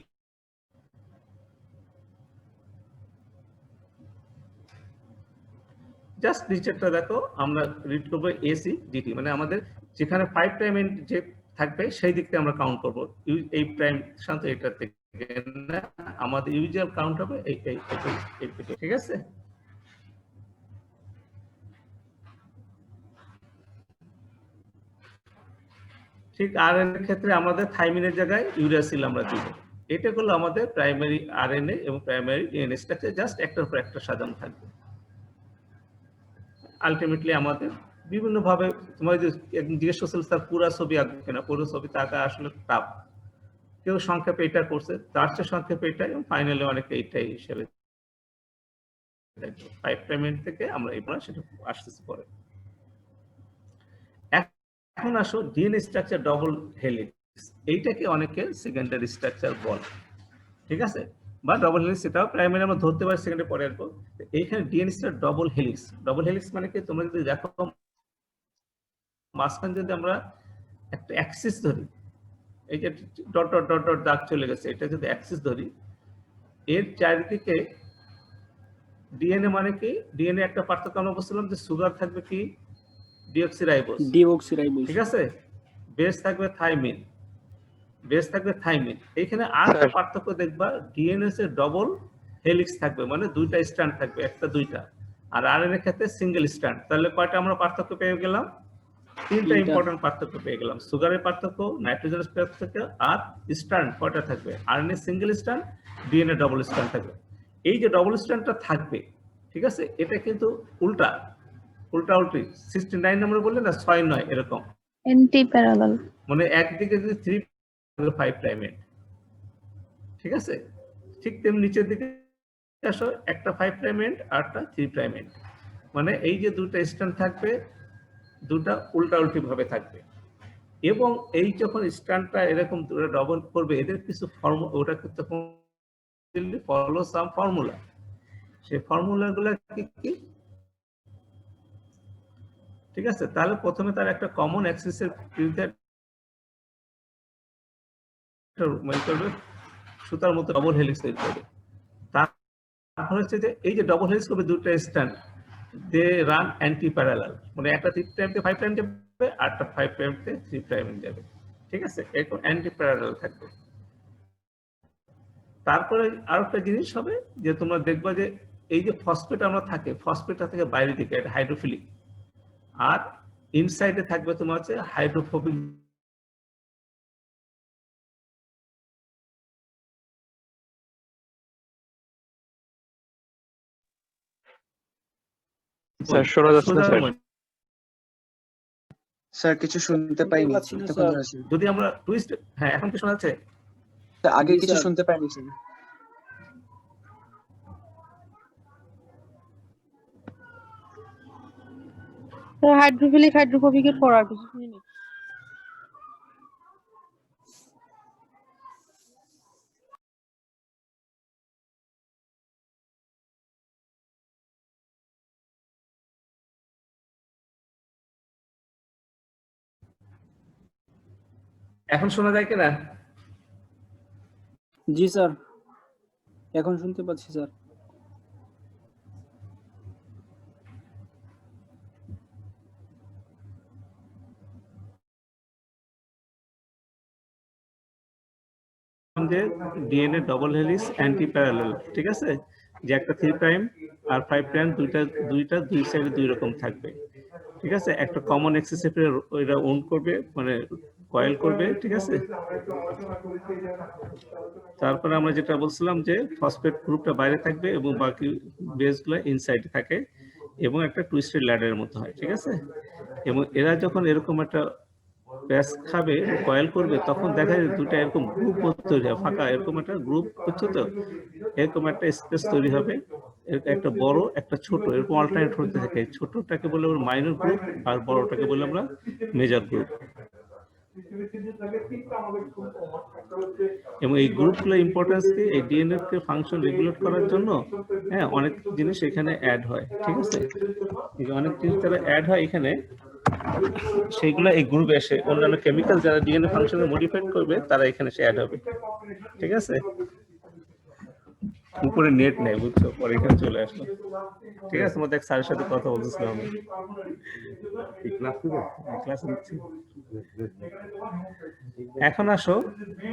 জাস্ট নিচেরটা দেখো, আমরা রিড করব ACGT, মানে আমাদের যেখানে 5 প্রাইম এন্ড যে থাকবে সেই দিক থেকে আমরা কাউন্ট করব। এই প্রাইম শান্ত এটা থেকে না, আমাদের ইউজুয়াল কাউন্ট হবে এই, ঠিক আছে। ঠিক আরএনএ এর ক্ষেত্রে আমাদের থাইমিনের জায়গায় ইউরাসিল আমরা দিব। এটা হলো আমাদের প্রাইমারি আরএনএ এবং প্রাইমারি ডিএনএ স্ট্রাকচার, জাস্ট একটার পর একটা সাজানো থাকবে। আলটিমেটলি আমাদের বিভিন্ন ভাবে তোমার যে একদিন জিজ্ঞেস করছিল স্যার পুরো ছবি আঁকবে কিনা, পুরো ছবিটা আঁকা আসলে টাফ। কেউ সংক্ষেপে এটা করছে, তার চেয়ে সংক্ষেপে এটা, এবং ফাইনালি অনেকে এইটাই হিসেবে 5 পেমেন্ট থেকে আমরা এবার সেটা আসতেছি পরে। এখন আসো ডিএনএ স্ট্রাকচার ডবল হেলিক্স, এইটাকে অনেকে সেকেন্ডারি স্ট্রাকচার বলে, ঠিক আছে, বা ডবল হেলিক্স এটাও প্রাইমারি আমরা ধরতে পারি, সেকেন্ডারি পরে আসবো। এইখানে DNA structure double helix, double helix মানে কি, তোমরা যদি দেখো মাঝখানে যদি আমরা একটা অ্যাক্সিস ধরি, এই যে ডট ডট ডট ডট দাগ চলে গেছে, এটা যদি অ্যাক্সিস ধরি, এর চারিদিকে ডিএনএ মানে কি, ডিএনএ একটা পার্থক্য আমরা বলছিলাম যে সুগার থাকবে কি ডিঅক্সিরাইবোজ, ঠিক আছে, বেস থাকবে থাইমিন, বেস থাকবে থাইমিন। এইখানে আর একটা পার্থক্য দেখবা, ডিএনএ এর ডবল হেলিক্স থাকবে, মানে দুইটা স্ট্র্যান্ড থাকবে, একটা দুইটা, আর আরএনএ এর ক্ষেত্রে সিঙ্গেল স্ট্র্যান্ড। তাহলে কয়টা আমরা পার্থক্য পেয়ে গেলাম? তিনটা ইম্পর্টেন্ট পার্থক্য পেয়ে গেলাম, সুগারের পার্থক্য, নাইট্রোজেনের পার্থক্য, আর স্ট্র্যান্ড কয়টা থাকবে, RNA single strand, DNA double strand থাকবে। এই যে ডবল স্ট্র্যান্ডটা থাকবে, ঠিক আছে, এটা কিন্তু উল্টা উল্টি 69 নম্বরে বললে না 6-9 এরকম, এন্টি প্যারালাল, মানে একদিকে যদি 3-5 প্রাইমেট, ঠিক আছে, ঠিক তেমনি নিচের দিকে আসো, একটা 5 প্রাইমেট আর একটা 3 প্রাইমেট, মানে এই যে দুটো স্ট্র্যান্ড থাকবে, দুটা উল্টি ভাবে থাকবে। এবং এই যখন স্ট্র্যান্ডটা এরকম ডবল করবে, এদের কিছু ফর্মুলা, ওটা করতে ফলো সাম ফর্মুলা, সেই ফর্মুলাগুলো কি কি, ঠিক আছে। তাহলে প্রথমে তার একটা কমন অ্যাক্সিসের বিরুদ্ধে সুতার মতো ডবল হেলিক্স তৈরি করবে। তারপর হচ্ছে যে এই যে ডবল হেলিক্স করবে দুটো strand, they run antiparallel, মানে একটা 3 প্রাইম থেকে 5 প্রাইম যাবে, আরটা 5 প্রাইম থেকে 3 প্রাইম যাবে, ঠিক আছে, এরকম অ্যান্টি প্যারালাল থাকবে। তারপরে আরেকটা জিনিস হবে যে তোমরা দেখবা যে এই যে ফসফেট আমরা থাকে, ফসফেটটা থেকে বাইরে দিকে এটা হাইড্রোফিলিক, আর ইনসাইডে থাকবে তোমার হচ্ছে হাইড্রোফোবিক। স্যার শোনা যাচ্ছে না স্যার। স্যার কিছু শুনতে পাইনি, যদি আমরা টুইস্ট, হ্যাঁ এখন কি শোনা যাচ্ছে? আগে কিছু শুনতে পাইনি স্যার। হাইড্রোফিলিক হাইড্রোফোবিকের পর আর কিছু শুনিনি। এখন শোনা যায় কিনা? জি স্যার, এখন শুনতে পাচ্ছি sir. DNA double helix anti parallel, ঠিক আছে, যে একটা 3 প্রাইম আর 5 প্রাইম দুইটা দুই সাইডে দুই রকম থাকবে, ঠিক আছে, একটা কমন এক্সিস ওইটা ওন করবে, মানে কয়েল করবে, ঠিক আছে। তারপরে আমরা যেটা বলছিলাম যে ফসফেট গ্রুপটা বাইরে থাকবে এবং বাকি বেসগুলো ইনসাইডে থাকে, এবং একটা টুইস্টেড ল্যাডারের মতো হয়, ঠিক আছে। এবং এরা যখন এরকম একটা ব্যাস খাবে, কয়েল করবে, তখন দেখা যায় দুটো এরকম গ্রুপ তৈরি হয়, ফাঁকা এরকম একটা গ্রুপ হচ্ছে, তো এরকম একটা স্পেস তৈরি হবে, একটা বড় একটা ছোট, এরকম অল্টারনেট হতে থাকে। ছোটটাকে বলে আমরা মাইনর গ্রুপ, আর বড়টাকে বলে আমরা মেজর গ্রুপ। এবং এই গ্রুপগুলো ইম্পর্টেন্স কি, এই ডিএনএ কে ফাংশন রেগুলেট করার জন্য, হ্যাঁ, অনেক জিনিস এখানে অ্যাড হয়, ঠিক আছে, অনেক জিনিস যারা অ্যাড হয় এখানে, সেইগুলো এই গ্রুপে এসে অন্যান্য কেমিক্যাল যারা ডিএনএ ফাংশনে মডিফাইড করবে, তারা এখানে এসে অ্যাড হবে, ঠিক আছে। উপরে নেট নেই, বুঝছো, পরে এখানে চলে আসলো, ঠিক আছে। তোমাদের এক স্যারের সাথে কথা বলতেছিলাম, ক্লাস নিচ্ছি। এখন আসো,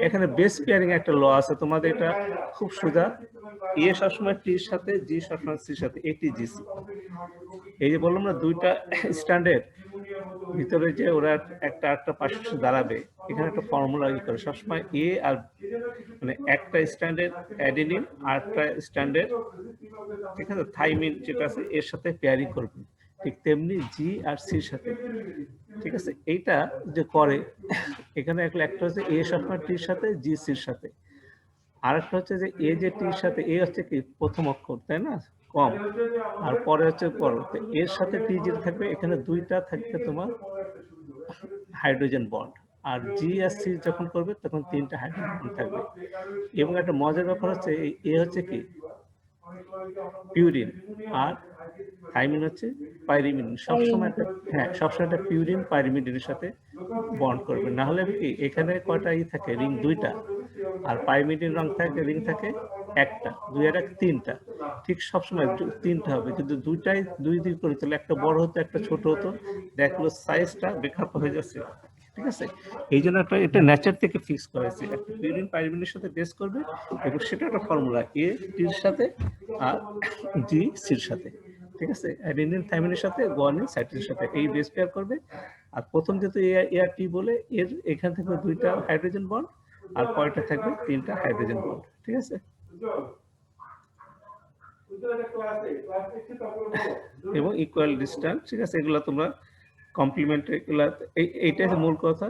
এখানে বেস পেয়ারিং একটা ল আছে তোমাদের, এটা খুব সোজা, এ সবসময় টির সাথে, জি সবসময় সির সাথে, এটিজিসি। এই যে বললাম না দুইটা স্ট্যান্ডার্ড ভিতরে যে ওরা একটা একটা পাশে দাঁড়াবে, এখানে একটা ফর্মুলা ই করে সবসময় এ আর, মানে একটা স্ট্যান্ডার্ড অ্যাডেনিন আর একটা স্ট্যান্ডার্ড, ঠিক আছে, থাইমিন যেটা আছে এর সাথে পেয়ারিং করবে, ঠিক তেমনি জি আর সির সাথে, ঠিক আছে। এইটা যে করে এখানে একটা হচ্ছে এ সবসময় টির সাথে, জি সির সাথে। আর একটা হচ্ছে যে এ যে টির সাথে, এ হচ্ছে কি প্রথম অক্ষর, তাই না, কম, আর পরে হচ্ছে পর, এর সাথে টি যেটা থাকবে এখানে দুইটা থাকবে তোমার হাইড্রোজেন বন্ড, আর জি আর সি যখন করবে তখন তিনটা হাইড্রোজেন বন্ড থাকবে। এবং একটা মজার ব্যাপার হচ্ছে এ হচ্ছে কি পিউরিন, আর থাইমিন হচ্ছে পাইরিমিডিন। সবসময় একটা, হ্যাঁ সবসময় একটা পিউরিন পাইরিমিডিনের সাথে বন্ড করবে, না হলে কি এখানে কয়টা ই থাকে, রিং দুইটা, আর পাইরিমিডিন রং থাকে, রিং থাকে একটা, দুই আর এক তিনটা, ঠিক সবসময় তিনটা হবে, কিন্তু দুইটাই দুই দুই করে, তাহলে একটা বড় হতো একটা ছোট হতো, দেখলো সাইজটা বেখাপ্পা হয়ে যাচ্ছে, ঠিক আছে। এই জন্য একটা এটা নেচার থেকে ফিক্স করা হয়েছে, একটা পিউরিন পাইরিমিডিনের সাথে বেস করবে, এবং সেটা একটা ফর্মুলা এ টির সাথে আর জি সির সাথে, ঠিক আছে, অ্যাডেনিন থাইমিনের সাথে, গুয়ানিন সাইটোসিনের সাথে এই বেস পেয়ার করবে। আর প্রথম যেহেতু এ আর টি বলে, এর এখান থেকে দুইটা হাইড্রোজেন বন্ড, আর পরেরটা থাকবে তিনটা হাইড্রোজেন বন্ড, ঠিক আছে। এবং ইকুয়াল ডিস্টেন্স, ঠিক আছে, এগুলো তোমরা কমপ্লিমেন্টারি, এগুলা এইটাই মূল কথা।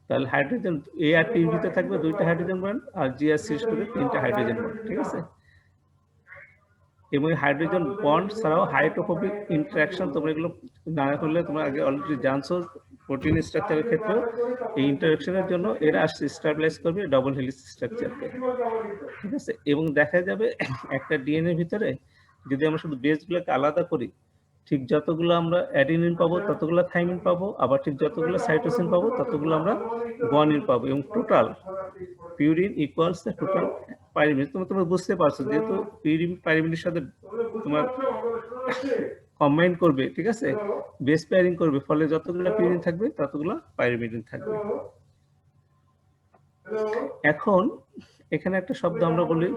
তাহলে হাইড্রোজেন এ আর টির ভিতরে থাকবে দুইটা হাইড্রোজেন বন্ড, আর জি আর সি করে তিনটা হাইড্রোজেন বন্ড, ঠিক আছে। এবং হাইড্রোজেন বন্ড ছাড়াও হাইড্রোফোবিক ইন্টারঅ্যাকশন, তোমরা এগুলো না করলে তোমরা আগে অলরেডি জানছো, প্রোটিন স্ট্রাকচারের ক্ষেত্রে এই ইন্টারঅ্যাকশনের জন্য এরা স্টেবিলাইজ করবে ডাবল হেলিক্স স্ট্রাকচারকে, ঠিক আছে। এবং দেখা যাবে একটা ডিএনএর ভিতরে যদি আমরা শুধু বেসগুলোকে আলাদা করি, ঠিক যতগুলো আমরা অ্যাডিনিন পাবো ততগুলো থাইমিন পাবো, আবার ঠিক যতগুলো সাইটোসিন পাবো ততগুলো আমরা গুয়ানিন পাবো, এবং total purine equals the total pyrimidine. তোমরা বুঝতে পারছো, যেহেতু পিউরিন পাইরিমিডের সাথে তোমার কম্বাইন করবে, ঠিক আছে, বেস পেয়ারিং করবে, ফলে যতগুলো পিউরিন থাকবে ততগুলো পাইরিমিডিন থাকবে। এখন এখানে একটা শব্দ আমরা বলি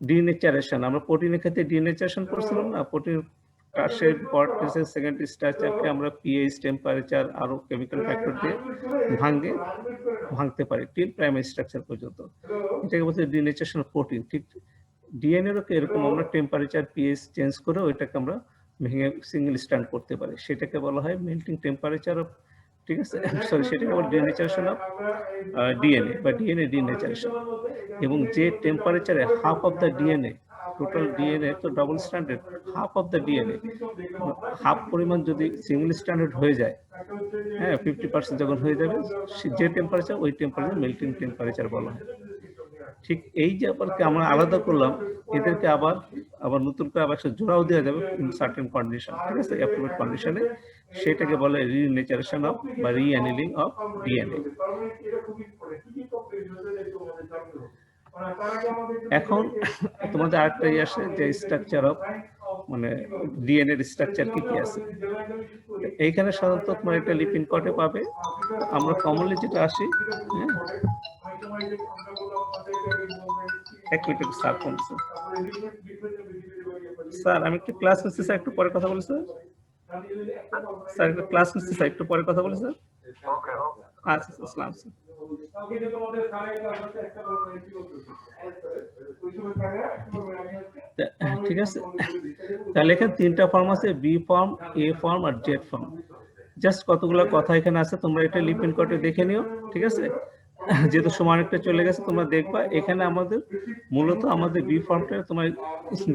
ডিনেচারেশন। আমরা প্রোটিনের ক্ষেত্রে ডিনেচারেশন করছিলাম না, প্রোটিন কার্সের পরটেসের সেকেন্ডারি স্ট্রাকচারকে আমরা পিএইচ, টেম্পারেচার, আরো কেমিক্যাল ফ্যাক্টর দিয়ে ভাঙতে পারি টিল প্রাইমারি স্ট্রাকচার পর্যন্ত, এটাকে বলতে ডিনেচারেশন অফ প্রোটিন। ঠিক ডিএনএরও এরকম আমরা টেম্পারেচার, পিএইচ চেঞ্জ করে ওইটাকে আমরা ভেঙে সিঙ্গেল স্ট্যান্ড করতে পারি, সেটাকে বলা হয় মেল্টিং টেম্পারেচার অফ, ঠিক আছে, সরি, সেটাকে বলা ডিনেচারেশন অফ ডিএনএ বা ডিএনএ ডিনেচারেশন। এবং যে টেম্পারেচারে half of the DNA, total DNA তো double stranded, half of the DNA, half পরিমাণ যদি সিঙ্গেল স্ট্যান্ডার্ড হয়ে যায়, হ্যাঁ 50% যখন হয়ে যাবে, যে টেম্পারেচার ওই টেম্পারেচার মেল্টিং টেম্পারেচার বলা হয়। ঠিক এই যে আমরা আলাদা করলাম, এদেরকে আবার নতুন করে আবার জোড়াও দেওয়া যাবে ইন সার্টেন কন্ডিশন, ঠিক আছে, অ্যাপ্রোপ্রিয়েট কন্ডিশনে, সেটাকে বলে রিনেচারেশন অফ বা রিঅ্যানিলিং অফ ডিএনএ। এখন তোমাদের আরেকটা আসে যে স্ট্রাকচার অফ, মানে ডিএনএ এর স্ট্রাকচার কি কি আছে। এইখানে সাধারণত তোমার একটা লিপিন কটে পাবে, আমরা কমনলি যেটা আসি, হ্যাঁ, এক মিনিট স্যার ফোন, স্যার আমি একটু ক্লাস নিচ্ছি স্যার, একটু পরে কথা বলি স্যার, স্যার একটু ক্লাস নিচ্ছি স্যার, একটু পরে কথা বলি স্যার। আচ্ছা আসসালাম স্যার। ঠিক আছে, তাহলে এখানে তিনটা ফর্ম আছে, বি ফর্ম, এ ফর্ম আর জেড ফর্ম। জাস্ট কতগুলো কথা এখানে আছে, তোমরা এটা লিপিন কোডে দেখে নিও, ঠিক আছে। যেহেতু সময় অনেকটা চলে গেছে, তোমরা দেখবা এখানে আমাদের মূলত আমাদের বি ফর্মটা, তোমার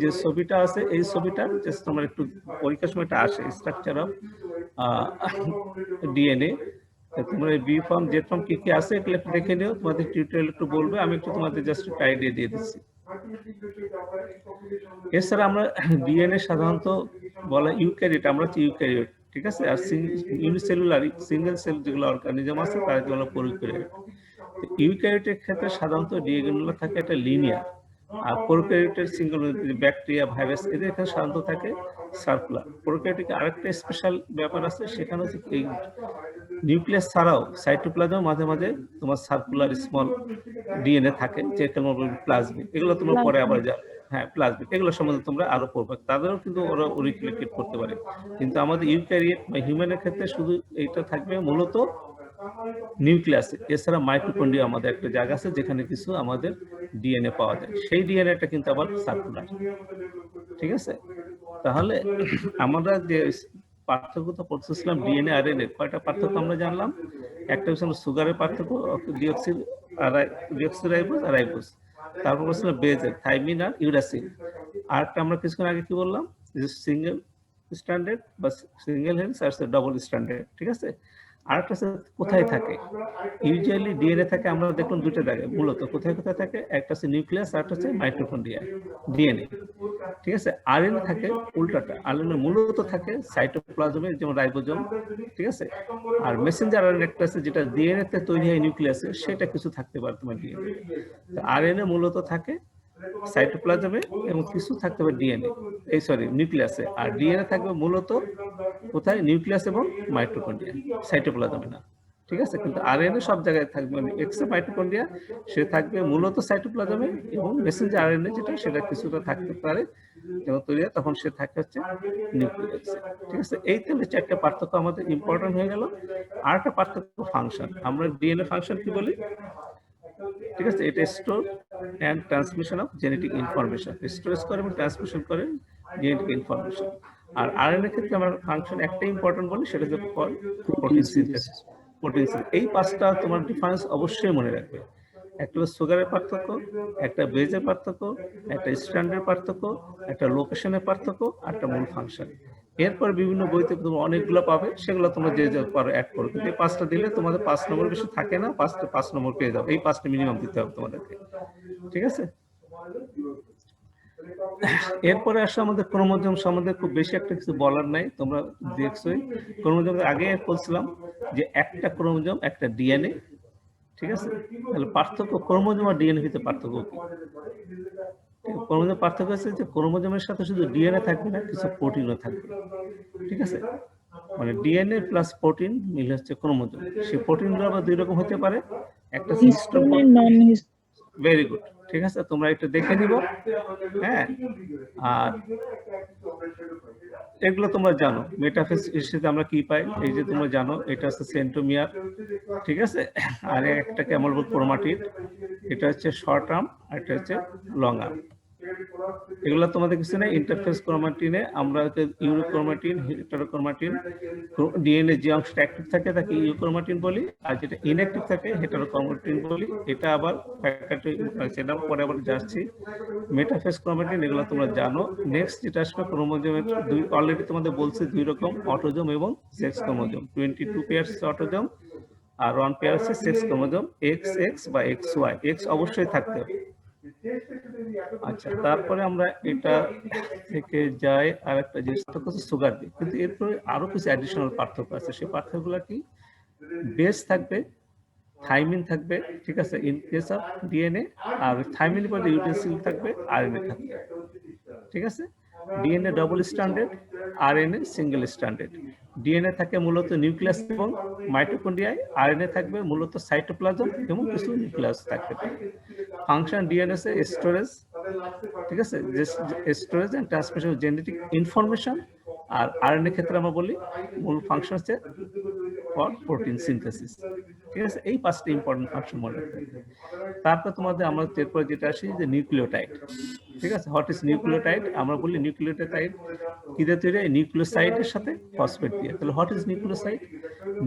যে ছবিটা আছে এই ছবিটা জাস্ট তোমার একটু পরীক্ষার সময় এটা আসে, স্ট্রাকচার অফ ডিএনএ। তোমরা বি ফর্ম, জেড ফর্ম কি কি আছে এগুলো একটু দেখে নিও, তোমাদের টিউটোরিয়াল একটু বলবে, আমি একটু তোমাদের জাস্ট একটা আইডিয়া দিয়ে দিচ্ছি। এছাড়া আমরা ডিএনএ সাধারণত বলা ইউক্যারিওট, আমরা হচ্ছে ইউক্যারিওট, ঠিক আছে। আর ইউনিসেলুলার সিঙ্গেল সেল যেগুলো অর্গানিজম আছে তাদেরকে বলা প্রোক্যারিওট। ইউক্যারিওটের ক্ষেত্রে সাধারণত ডিএনএ থাকে একটা লিনিয়ার, আর প্রোক্যারিওটের সিঙ্গেল ব্যাকটেরিয়া, ভাইরাস, এদের এখানে সাধারণত থাকে সার্কুলার। প্রোক্যারিওটিক আরেকটা স্পেশাল ব্যাপার আছে, সেখানে হচ্ছে এই নিউক্লিয়াস ছাড়াও সাইটোপ্লাজম মাঝে মাঝে তোমার সার্কুলার স্মল ডিএনএ থাকে, যেটা প্লাজমিড, এগুলো তোমরা পরে আবার যাবে, হ্যাঁ প্লাজমিড, এগুলো সম্বন্ধে তোমরা আরো পড়বে, তাদেরও কিন্তু ওরা রিফ্লেক্টেড করতে পারে। কিন্তু আমাদের ইউক্যারিওট বা হিউম্যানের ক্ষেত্রে শুধু এইটা থাকবে মূলত নিউক্লিয়াস এছাড়া মাইটোকন্ড্রিয়া আমাদের একটা জায়গা আছে যেখানে কিছু আমাদের ডিএনএ পাওয়া যায়, সেই ডিএনএটা কিন্তু আবার সার্কুলার। ঠিক আছে, তাহলে আমরা যে পার্থক্যটা পড়তেছিলাম ডিএনএ আর এনএ, কয়টা পার্থক্য আমরা জানলাম? একটা হচ্ছে সুগারের পার্থক্য, ডিঅক্সিরাইবোজ আর রাইবোজ, তারপর বলছিলাম বেজের থাইমিন আর ইউরাসিন। আরটা আমরা কিছুক্ষণ আগে কি বললাম, যে সিঙ্গেল স্ট্যান্ডার্ড বা সিঙ্গেল হেলিক্স আর ডাবল স্ট্যান্ডার্ড। ঠিক আছে, আরেকটা কোথায় থাকে? ইউজুয়ালি ডিএনএ থাকে আমরা দেখলাম দুটো জায়গায়, মূলত কোথায় কোথায় থাকে, একটা হচ্ছে নিউক্লিয়াস আর একটা হচ্ছে মাইটোকন্ড্রিয়া ডিএনএ। ঠিক আছে, আরএনএ থাকে উল্টাটা, আরএনএ মূলত থাকে সাইটোপ্লাজমে, যেমন রাইবোজোম। ঠিক আছে, আর মেসেঞ্জার আরএনএ একটা আছে যেটা ডিএনএ তে তৈরি হয় নিউক্লিয়াসে, সেটা কিছু থাকতে পারে তোমার ডিএনএ। আরএনএ মূলত থাকে সাইটোপ্লাজমে এবং কিছু থাকতে পারে ডিএনএ, এই সরি নিউক্লিয়াসে, আর ডিএনএ থাকবে মূলত কোথায়? নিউক্লিয়াস এবং মাইটোকন্ড্রিয়া, সাইটোপ্লাজমে না। ঠিক আছে, কিন্তু আরএনএ সব জায়গায় থাকবে, মানে এক্সেপ্ট মাইটোকন্ড্রিয়া সে থাকবে মূলত সাইটোপ্লাজমে, এবং মেসেঞ্জার আরএনএ যেটা সেটা কিছুটা থাকতে পারে যখন তৈরি হয় তখন সে থাকে হচ্ছে নিউক্লিয়াসে। ঠিক আছে, এই তাহলে চারটা পার্থক্য আমাদের ইম্পর্টেন্ট হয়ে গেল। আর একটা পার্থক্য ফাংশন, আমরা ডিএনএ ফাংশন কি বলি? ঠিক আছে, এটা store and transmission of genetic information, storage করে এবং ট্রান্সমিশন করে জেনেটিক ইনফরমেশন। আর আরএনএ ক্ষেত্রে আমরা ফাংশন একটা ইম্পর্টেন্ট বলি, সেটা হচ্ছে প্রোটিন সিনথেসিস। প্রোটিন সিনথেসিস, এই পাঁচটা তোমার ডিফারেন্স অবশ্যই মনে রাখবে। একটা হলো সুগারের পার্থক্য, একটা বেজের পার্থক্য, একটা স্ট্যান্ডার্ড পার্থক্য, একটা লোকেশনের পার্থক্য, আর একটা মূল ফাংশন। এরপর বিভিন্ন বইতে তোমরা অনেকগুলো পাবে, সেগুলো তোমরা যে যে পারো অ্যাড করো, কিন্তু এই পাঁচটা দিলে তোমাদের 5 নম্বর বেশি থাকে না, 5 নম্বর পেয়ে যাও। এই 5টা মিনিমাম দিতে হবে তোমাদেরকে। ঠিক আছে, এরপরে আসলে আমাদের ক্রোমোজোম সম্বন্ধে খুব বেশি একটা কিছু বলার নাই, তোমরা দেখছোই। ক্রোমোজোম আগে বলছিলাম যে একটা ক্রোমোজোম একটা ডিএনএ। ঠিক আছে, তাহলে পার্থক্য ক্রোমোজোম আর ডিএনএ ভিতরে পার্থক্য কি? ক্রোমোজোম পার্থক্য হচ্ছে যে ক্রোমোজোমের সাথে শুধু ডিএনএ থাকবে না, কিছু প্রোটিনও থাকবে। ঠিক আছে, মানে ডিএনএ প্লাস প্রোটিন মিলে হচ্ছে ক্রোমোজোম। সেই প্রোটিনগুলো আবার দুই রকম হতে পারে, একটা ভেরি গুড। ঠিক আছে, তোমরা একটু দেখে নিব। হ্যাঁ, আর এগুলো তোমরা জানো মেটাফেজ হিসেবে আমরা কি পাই, এই যে তোমরা জানো এটা হচ্ছে সেন্ট্রোমিয়ার। ঠিক আছে, আর একটাকে আমরা বলবো ক্রোমাটিড, এটা হচ্ছে শর্ট আর্ম আর এটা হচ্ছে লং আর্ম। এগুলো তোমাদের কিছু নেই। ইন্টারফেস ক্রোমাটিনে আমরা ইউরোক্রোমাটিন, হেটারোক্রোমাটিন, ডিএনএ যে অংশটা অ্যাক্টিভ থাকে তাকে ইউক্রোমাটিন বলি, আর যেটা ইনঅ্যাক্টিভ থাকে হেটারোক্রোমাটিন বলি। এটা আবার ফ্যাকাল্টি সেটা পরে আবার যাচ্ছি। মেটাফেজ ক্রোমাটিন এগুলো তোমরা জানো। নেক্সট যেটা আসবে ক্রোমোজোমের দুই, অলরেডি তোমাদের বলছে দুই রকম, অটোজোম এবং সেক্স ক্রোমোজোম। 22 পেয়ার্স অটোজোম আর 1 পেয়ার আছে সেক্স ক্রোমোজোম, XX বা XY। X অবশ্যই থাকতে হবে। আচ্ছা, তারপরে আমরা এটা থেকে যাই আর একটা জিনিস হচ্ছে সুগার দিয়ে, কিন্তু এরপরে আরো কিছু অ্যাডিশনাল পার্থক্য আছে। সেই পার্থক্যগুলো কি? বেস থাকবে, থাইমিন থাকবে। ঠিক আছে, ইন কেস অফ ডিএনএ, আর থাইমিন পরে ইউটেন্সিল থাকবে, আরএনএ থাকবে। ঠিক আছে, DNA double stranded, RNA single stranded. DNA থাকে মূলত নিউক্লিয়াস এবং মাইটোকন্ড্রিয়ায়, আরএনএ থাকবে মূলত সাইটোপ্লাজম এবং কিছু নিউক্লিয়াস থাকতে পারে। ফাংশন ডিএনএ এ স্টোরেজ, ঠিক আছে, storage and transmission of genetic information. আর আরএনএ ক্ষেত্রে আমরা বলি মূল ফাংশন হচ্ছে ফর প্রোটিন সিনথেসিস। ঠিক আছে, এই 5টা ইম্পর্টেন্ট ফাংশন মনে রাখতে হবে। তারপর তোমাদের আমরা এরপর যেটা আসি যে নিউক্লিওটাইড। ঠিক আছে, হোয়াট ইজ নিউক্লিওটাইড? আমরা বলি নিউক্লিওটাইড কি দিয়ে তৈরি হয়? নিউক্লিওসাইডের সাথে ফসফেট দিয়ে। তাহলে হোয়াট ইজ নিউক্লিওসাইড?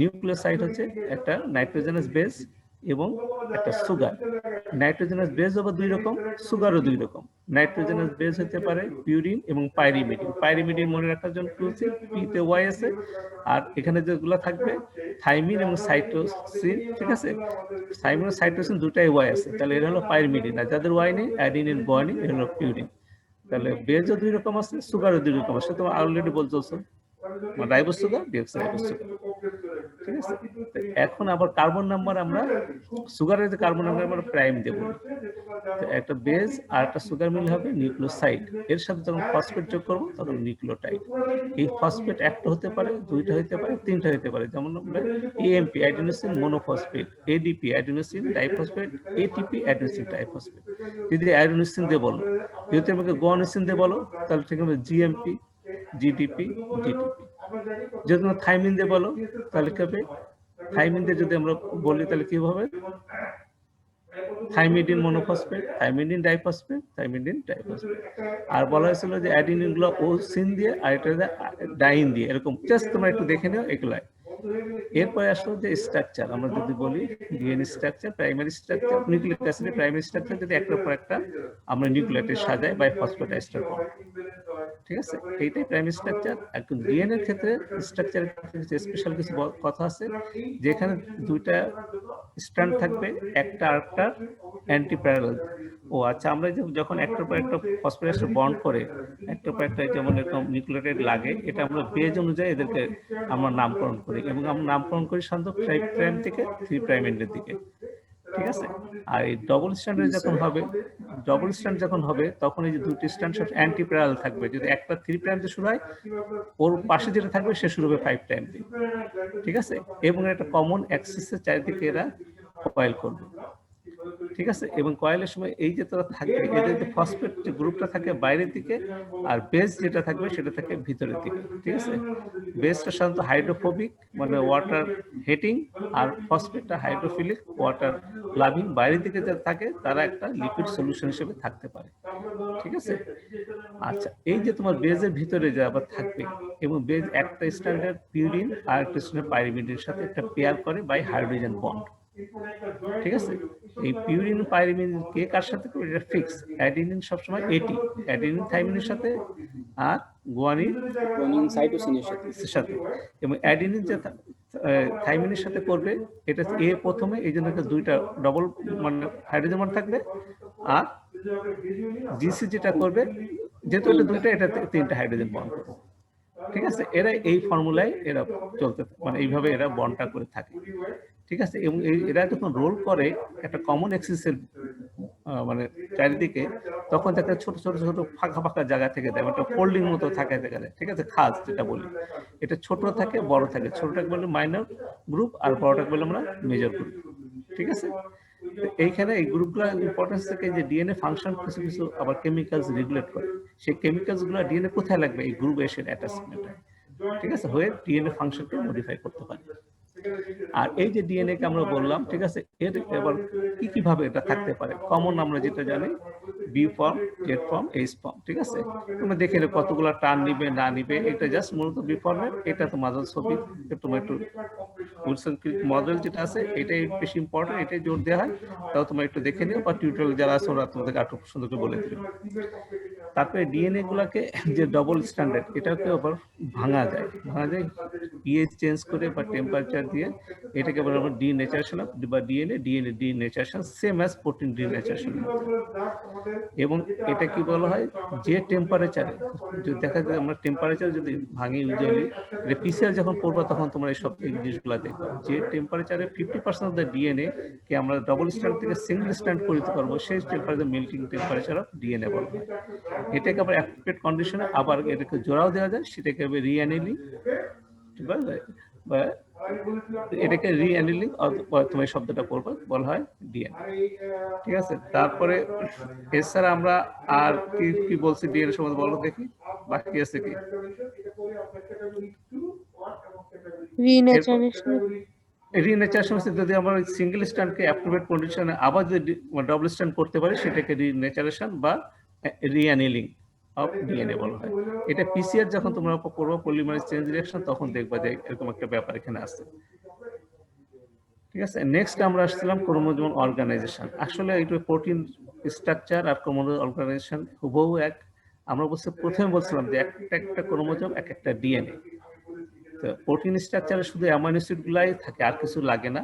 নিউক্লিওসাইড হচ্ছে একটা নাইট্রোজেনাস বেস এবং একটা সুগার। নাইট্রোজেনাস বেস হবে দুই রকম, সুগারও দুই রকম। নাইট্রোজেনাস বেস হতে পারে পিউরিন এবং পাইরিমিডিন। পাইরিমিডিন মনে রাখার জন্য টুলসি পিতে ওয়াই আছে, আর এখানে যেগুলো থাকবে থাইমিন এবং সাইটোসিন। ঠিক আছে, থাইমিন এবং সাইটোসিন দুটাই ওয়াই আছে, তাহলে এর হলো পাইরিমিডিন। আর যাদের ওয়াই নেই, অ্যাডিনিন, গুয়ানিন, এর হলো পিউরিন। তাহলে বেজও দুই রকম আছে, সুগারও দুই রকম আছে। তোমার অলরেডি বলছো রাইবোজ সুগার, ডিঅক্সিরাইবোজ সুগার। ঠিক আছে, এখন আবার কার্বন নাম্বার, আমরা সুগারের যে কার্বন নাম্বার আমরা প্রাইম দেবো। একটা বেজ আর একটা সুগার মিল হবে নিউক্লিওসাইড, এর সাথে যখন ফসফেট যোগ করবো তখন নিউক্লিওটাইড। এই ফসফেট একটা হতে পারে, দুইটা হতে পারে, তিনটা হতে পারে। যেমন আমরা AMP adenosine monophosphate, ADP adenosine diphosphate, ATP adenosine diphosphate. যদি অ্যাডিনোসিন দিয়ে বলো, যদি আমাকে গুয়ানোসিন দিয়ে বলো তাহলে ঠিক হবে জিএমপি, জিডিপি, জিটিপি। যদি তোমরা থাইমিন দিয়ে বলো তাহলে কি হবে? থাইমিন দিয়ে যদি আমরা বলি তাহলে কি হবে? Thymidine monophosphate, thymidine diphosphate, thymidine diphosphate. আর বলা হয়েছিল যে অ্যাডিনিন গুলো ওসিন দিয়ে আর এটা ডাইন দিয়ে, এরকম জাস্ট তোমরা একটু দেখে নিও এগুলাই। এরপরে আসলো যে স্ট্রাকচার, আমরা যদি বলি DNA structure, primary structure, nucleic অ্যাসিডের প্রাইমারি স্ট্রাকচার যদি একটার পর একটা আমরা নিউক্লিওটাইড সাজাই বাই ফসফোডাইএস্টার বন্ড, ঠিক আছে, এইটাই প্রাইমারি স্ট্রাকচার। এখন ডিএনএ এর ক্ষেত্রে স্ট্রাকচারের স্পেশাল কিছু কথা আছে, যেখানে দুইটা স্ট্র্যান্ড থাকবে, একটা আরেকটা অ্যান্টি প্যারালাল। ও আচ্ছা, আমরা যখন একটার পর একটা ফসফোডাইএস্টার বন্ড করে একটার পর একটা যেমন এরকম নিউক্লিওটাইড লাগে, এটা আমরা বেজ অনুযায়ী এদেরকে আমরা নামকরণ করি, এবং আমরা নামকরণ করি সাধারণত 5 প্রাইম থেকে 3 প্রাইম এন্ডের দিকে, ঠিক আছে। আর এই ডবল স্ট্যান্ডার্ড যখন হবে তখন এই যে দুটি স্ট্যান্ড সব অ্যান্টি প্যারালাল থাকবে। যদি একটা 3 প্রাইম দিয়ে শুরু হয়, ওর পাশে যেটা থাকবে সে শুরু হবে 5 প্রাইম দিয়ে, ঠিক আছে। এবং একটা কমন অ্যাক্সিসের চারিদিকে এরা কয়েল করবে, ঠিক আছে। এবং কয়েলের সময় এই যে তারা থাকবে, এদের যে ফসফেট যে গ্রুপটা থাকে বাইরের দিকে, আর বেস যেটা থাকবে সেটা থাকে ভিতরের দিকে, ঠিক আছে। বেসটা সাধারণত হাইড্রোফোবিক মানে ওয়াটার হেটিং, আর ফসফেটটা হাইড্রোফিলিক ওয়াটার লাভিং। বাইরের দিকে যারা থাকে তারা একটা লিপিড সলিউশন হিসেবে থাকতে পারে, ঠিক আছে। আচ্ছা, এই যে তোমার বেজের ভিতরে যে আবার থাকবে, এবং বেজ একটা স্ট্যান্ডার্ড পিউরিন আর একটা স্ট্যান্ডার্ড পাইরিমিডিনের সাথে একটা পেয়ার করে বাই হাইড্রোজেন বন্ড, ঠিক আছে। এই পিউরিন পাইরিমিন কে কার সাথে করবে এটা ফিক্স। অ্যাডিনিন সবসময় এটি অ্যাডিনিন থাইমিনের সাথে, আর গুয়ানিন সাইটোসিনের সাথে। এবং অ্যাডিনিন যে থাইমিনের সাথে করবে, এটা এ প্রথমে, এই জন্য দুইটা ডবল মানে হাইড্রোজেন বন্ড থাকবে। আর জিসি যেটা করবে, যেহেতু এটা দুইটা, এটা 3টা হাইড্রোজেন বন্ড করবে, ঠিক আছে। এরা এই ফর্মুলায় এরা চলতে মানে এইভাবে এরা বন্ডটা করে থাকে, ঠিক আছে। এবং এরা যখন রোল করে একটা কমন অ্যাক্সিসের মানে চারিদিকে, তখন তাকে ছোট ছোট ছোট ফাঁকা ফাঁকা জায়গা থেকে দেয়, একটা ফোল্ডিং মতো থাকে দেখা যায়, ঠিক আছে। খাজ যেটা বলি, এটা ছোট থাকে বড় থাকে, ছোটটাকে বলে মাইনর গ্রুপ আর বড়টাকে বলে আমরা মেজর গ্রুপ, ঠিক আছে। এইখানে এই গ্রুপগুলোর ইম্পর্টেন্স থেকে যে ডিএনএ ফাংশন কিছু কিছু আবার কেমিক্যালস রেগুলেট করে, সেই কেমিক্যালস গুলো ডিএনএ কোথায় লাগবে, এই গ্রুপ এসে অ্যাটাচমেন্টে, ঠিক আছে, হয়ে ডিএনএ ফাংশনকে মডিফাই করতে পারে। আর এই যে ডিএনএ কে আমরা বললাম, ঠিক আছে, এর এবার কি কি ভাবে এটা থাকতে পারে। কমন আমরা যেটা জানি B form, Z form, H form, ঠিক আছে। তোমরা দেখে নেবে কতগুলো টার্ন নিবে না নিবে, এটা জাস্ট মূলত বি ফর্মের। এটা তো মাদার ছবি, তোমার একটু উইলসন ক্রিক মডেল যেটা আছে এটাই বেশি ইম্পর্টেন্ট, এটাই জোর দেওয়া হয়। তাও তোমরা একটু দেখে নিও, বা টিউটোরিয়াল যারা আছে ওরা তোমাদেরকে আরো সুন্দর করে বলে দিবে। তারপরে ডিএনএ গুলাকে যে ডবল স্ট্যান্ডার্ড, এটাকে আবার ভাঙা যায় পিএইচ চেঞ্জ করে বা টেম্পারেচার দিয়ে, এটাকে বলা হয় ডিনেচারেশন বা DNA denaturation, same as protein denaturation. এবং এটা কি বলা হয়, যে টেম্পারেচারে যদি দেখা যায় আমরা টেম্পারেচার যদি ভাঙি, ইউজুয়ালি পিসিআর যখন পড়বো তখন তোমরা এই সব জিনিসগুলো দেখবে, যে টেম্পারেচারে 50% অফ দ্য ডিএনএ কে আমরা ডবল স্ট্যান্ড থেকে সিঙ্গেল স্ট্যান্ড করে দিতে পারবো, সেই temperature melting temperature of DNA বলা হয়। এটাকে আবার অ্যাপ্রোপ্রিয়েট কন্ডিশনে আবার এটাকে জোড়াও দেওয়া যায়, সেটাকে আবার রিঅ্যানিলিং, ঠিক আছে, বা এটাকে রিঅ্যানিলিং তুমি শব্দটা পড়বে বলা হয় ডিএনএ, ঠিক আছে। তারপরে এছাড়া আমরা আর কি কি বলছি ডিএনএ সম্বন্ধে বলো দেখি, বাকি আছে কি? রিনেচারেশন যদি আমরা সিঙ্গেল স্ট্যান্ডকে অ্যাপ্রোপ্রিয়েট কন্ডিশনে আবার যদি ডবল স্ট্যান্ড করতে পারি, সেটাকে রিনেচারেশন বা রিঅ্যানিলিং অফ ডিএনএ বলা হয়। এটা পিসিআর যখন তোমরা করবো পলিমারেজ চেঞ্জ রিঅ্যাকশন, তখন দেখবা যে এরকম একটা ব্যাপার এখানে আছে, ঠিক আছে। নেক্সট আমরা আসছিলাম ক্রোমোজোম অর্গানাইজেশন। আসলে এটা প্রোটিন স্ট্রাকচার আর ক্রোমোজোম অর্গানাইজেশন হুবহু এক। আমরা প্রথমে বলছিলাম যে একটা ক্রোমোজোম একটা ডিএনএ। তো প্রোটিন স্ট্রাকচারে শুধু অ্যামাইনো অ্যাসিড গুলাই থাকে, আর কিছু লাগে না।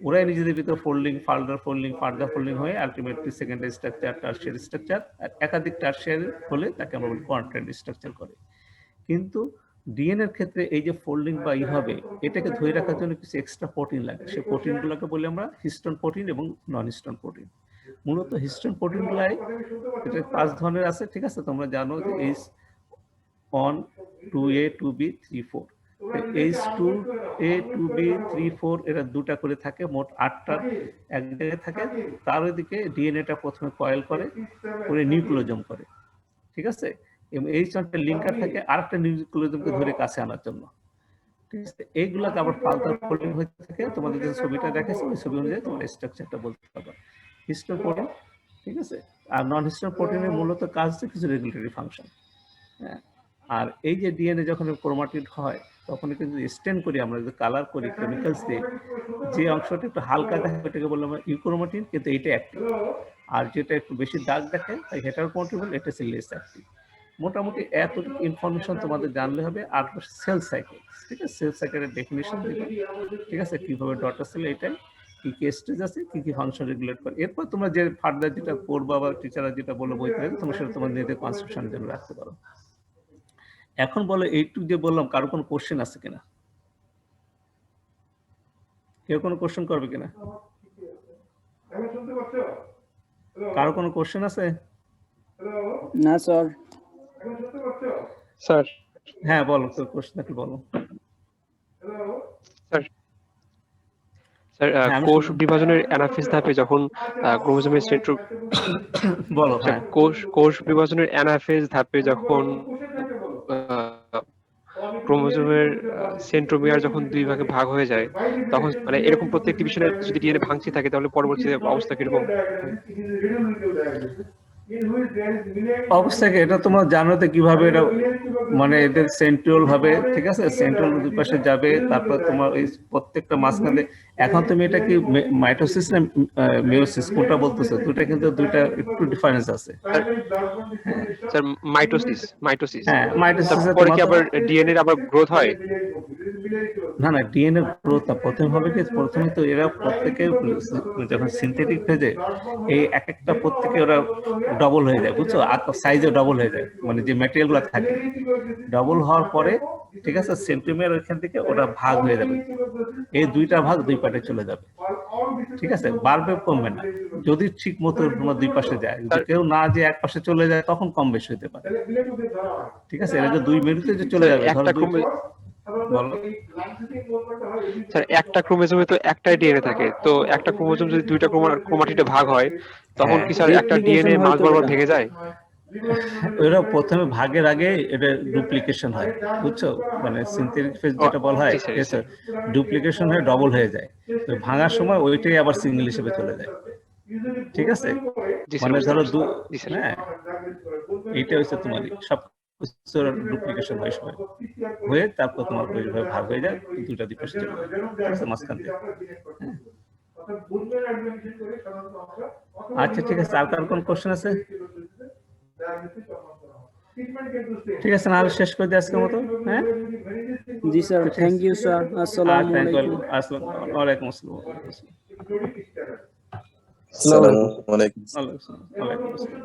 ওরাই নিজেদের ভিতরে ফোল্ডিং, ফার্দার ফোল্ডিং হয়ে ultimately secondary structure, tertiary structure, আর একাধিক টারশিয়ারি হলে তাকে আমরা বলি কোয়াটারনারি স্ট্রাকচার করে। কিন্তু ডিএনএ এর ক্ষেত্রে এই যে ফোল্ডিং বা হবে, এটাকে ধরে রাখার জন্য কিছু এক্সট্রা প্রোটিন লাগে। সেই প্রোটিনগুলোকে বলি আমরা হিস্টোন প্রোটিন এবং নন হিস্টোন প্রোটিন। মূলত হিস্টোন প্রোটিনগুলাই এটা 5 ধরনের আছে, ঠিক আছে। তোমরা জানো যে H1, 2A, 2B, 3, 4। H2A, 2B, 3, 4 এরা দুটা করে থাকে, মোট 8টা এক জায়গায় থাকে। তার ওইদিকে ডিএনএটা প্রথমে কয়েল করে নিউক্লিওজোম করে, ঠিক আছে। এবং এই চারটা লিঙ্কার থাকে আরেকটা নিউক্লিওজোমকে ধরে কাছে আনার জন্য, ঠিক আছে, এইগুলাকে আবার ফার্দার ফোল্ডিং হতে থাকে। তোমাদের যে ছবিটা দেখাচ্ছি ওই ছবি অনুযায়ী তোমার স্ট্রাকচারটা বলতে পারবা। হিস্টোন প্রোটিন, ঠিক আছে, আর নন হিস্টোন প্রোটিনের মূলত কাজ হচ্ছে কিছু রেগুলেটরি ফাংশন। হ্যাঁ, আর এই যে ডিএনএ যখন ক্রোমাটিড হয় তখন কিন্তু স্টেন করি আমরা, যদি কালার করি কেমিক্যালস দিয়ে, যে অংশটা একটু হালকা দেখে ওটাকে বললাম ইউক্রোমাটিন, কিন্তু এটা অ্যাক্টিভ। আর যেটা একটু বেশি দাগ দেখে তাই হেটারোক্রোমাটিন বলে, এটা হচ্ছে লেস অ্যাক্টিভ। মোটামুটি এতটুকু ইনফরমেশন তোমাদের জানলে হবে। আর সেল সাইকেল, ঠিক আছে, সেল সাইকেলের ডেফিনিশন দিবে, ঠিক আছে, কিভাবে ডটার সেল, এটাই কি কি স্টেজ আছে, কি কি ফাংশন রেগুলেট করে। এরপর তোমরা যে ফার্দার যেটা পড়বা বা টিচাররা যেটা বলে বইতে, তোমরা সেটা তোমার নিজেদের কনসেপশন জন্য রাখতে পারো। এখন বলো এইটুকু যে বললাম, কারো কোনো কোশ্চেন আছে কিনা? কেউ কোনো কোশ্চেন করবে কিনা? কারো কোনো কোশ্চেন আছে? না স্যার। স্যার হ্যাঁ বলো, তো কোশ্চেন থাকলে বলো। স্যার স্যার হ্যাঁ, আমি কোষ শুনছি। বিভাজনের অ্যানাফেজ ধাপে যখন ক্রোমোজোমের সেন্ট্রো বলো। স্যার, হ্যাঁ, কোষ বিভাজনের অ্যানাফেজ ধাপে যখন ক্রোমোজোমের সেন্ট্রোমিয়ার যখন দুই ভাগে ভাগ হয়ে যায়, তখন মানে এরকম প্রত্যেক ডিভিশনে যদি ডিএনএ ভাঙতে থাকে তাহলে পরবর্তীতে অবস্থা কিরকম? অবস্থাকে এটা তোমরা জানো তো কিভাবে এটা, মানে এদের সেন্ট্রাল ভাবে, ঠিক আছে, সেন্ট্রাল দুই পাশে যাবে, তারপর তোমার ওই প্রত্যেকটা মাঝখানে। এখন তুমি এটা কি মাইটোসিস না মিওসিস কোনটা বলতেছো? দুটা কিন্তু দুইটা একটু ডিফারেন্স আছে। Sir mitosis. হ্যাঁ, মাইটোসিস পরে কি আবার ডিএনএ আবার গ্রোথ হয়? না না, ডিএনএ গ্রোথ প্রথম হবে কি, প্রথমে তো এরা প্রত্যেকে যখন সিনথেটিক ফেজে এই এক একটা প্রত্যেকে ওরা ডবল হয়ে যায়, বুঝছো, সাইজে ডবল হয়ে যায়, মানে যে ম্যাটেরিয়াল গুলো থাকে ডবল হওয়ার পরে, ঠিক আছে, সেন্টিমিটার ওইখান থেকে ওরা ভাগ হয়ে যাবে। এই দুইটা ভাগ দুই পাটে চলে যাবে, ঠিক আছে, বাড়বে কমবে না, যদি ঠিক মতো তোমার দুই পাশে যায়। যদি কেউ না যে এক পাশে চলে যায় তখন কম বেশি হতে পারে, ঠিক আছে। এরা যে দুই মিনিটে যে চলে যাবে, ধরো বলো। স্যার একটা ক্রোমোজোমে তো একটাই ডিএনএ থাকে, তো একটা ক্রোমোজোম যদি দুইটা ক্রোমাটিডে ভাগ হয় তখন কি স্যার একটা ডিএনএ মাঝ বরাবর ভেঙে যায়? ওরা প্রথমে ভাগের আগে এটা ডুপ্লিকেশন হয়, বুঝছো, মানে সিনথেটিক ফেজ যেটা বলা হয়, ডুপ্লিকেশন হয়ে ডবল হয়ে যায়। তো ভাঙার সময় ওইটাই আবার সিঙ্গেল হিসেবে চলে যায়, ঠিক আছে। মানে ধরো হ্যাঁ, এইটা হচ্ছে তোমার সব ডুপ্লিকেশন হয় সময় হয়ে, তারপর তোমার ওইভাবে ভাগ হয়ে যায়, দুইটা দুই পাশে চলে যায়, ঠিক আছে, মাঝখান দিয়ে। আচ্ছা, ঠিক আছে, আর কার কোন কোশ্চেন আছে? ঠিক আছে, না হলে শেষ করে দিই আজকের মতো। হ্যাঁ, জি স্যার, থ্যাংক ইউ স্যার। আসসালামু আলাইকুম। ওয়ালাইকুম আসসালাম। আসসালামু আলাইকুম। ওয়ালাইকুম আসসালাম।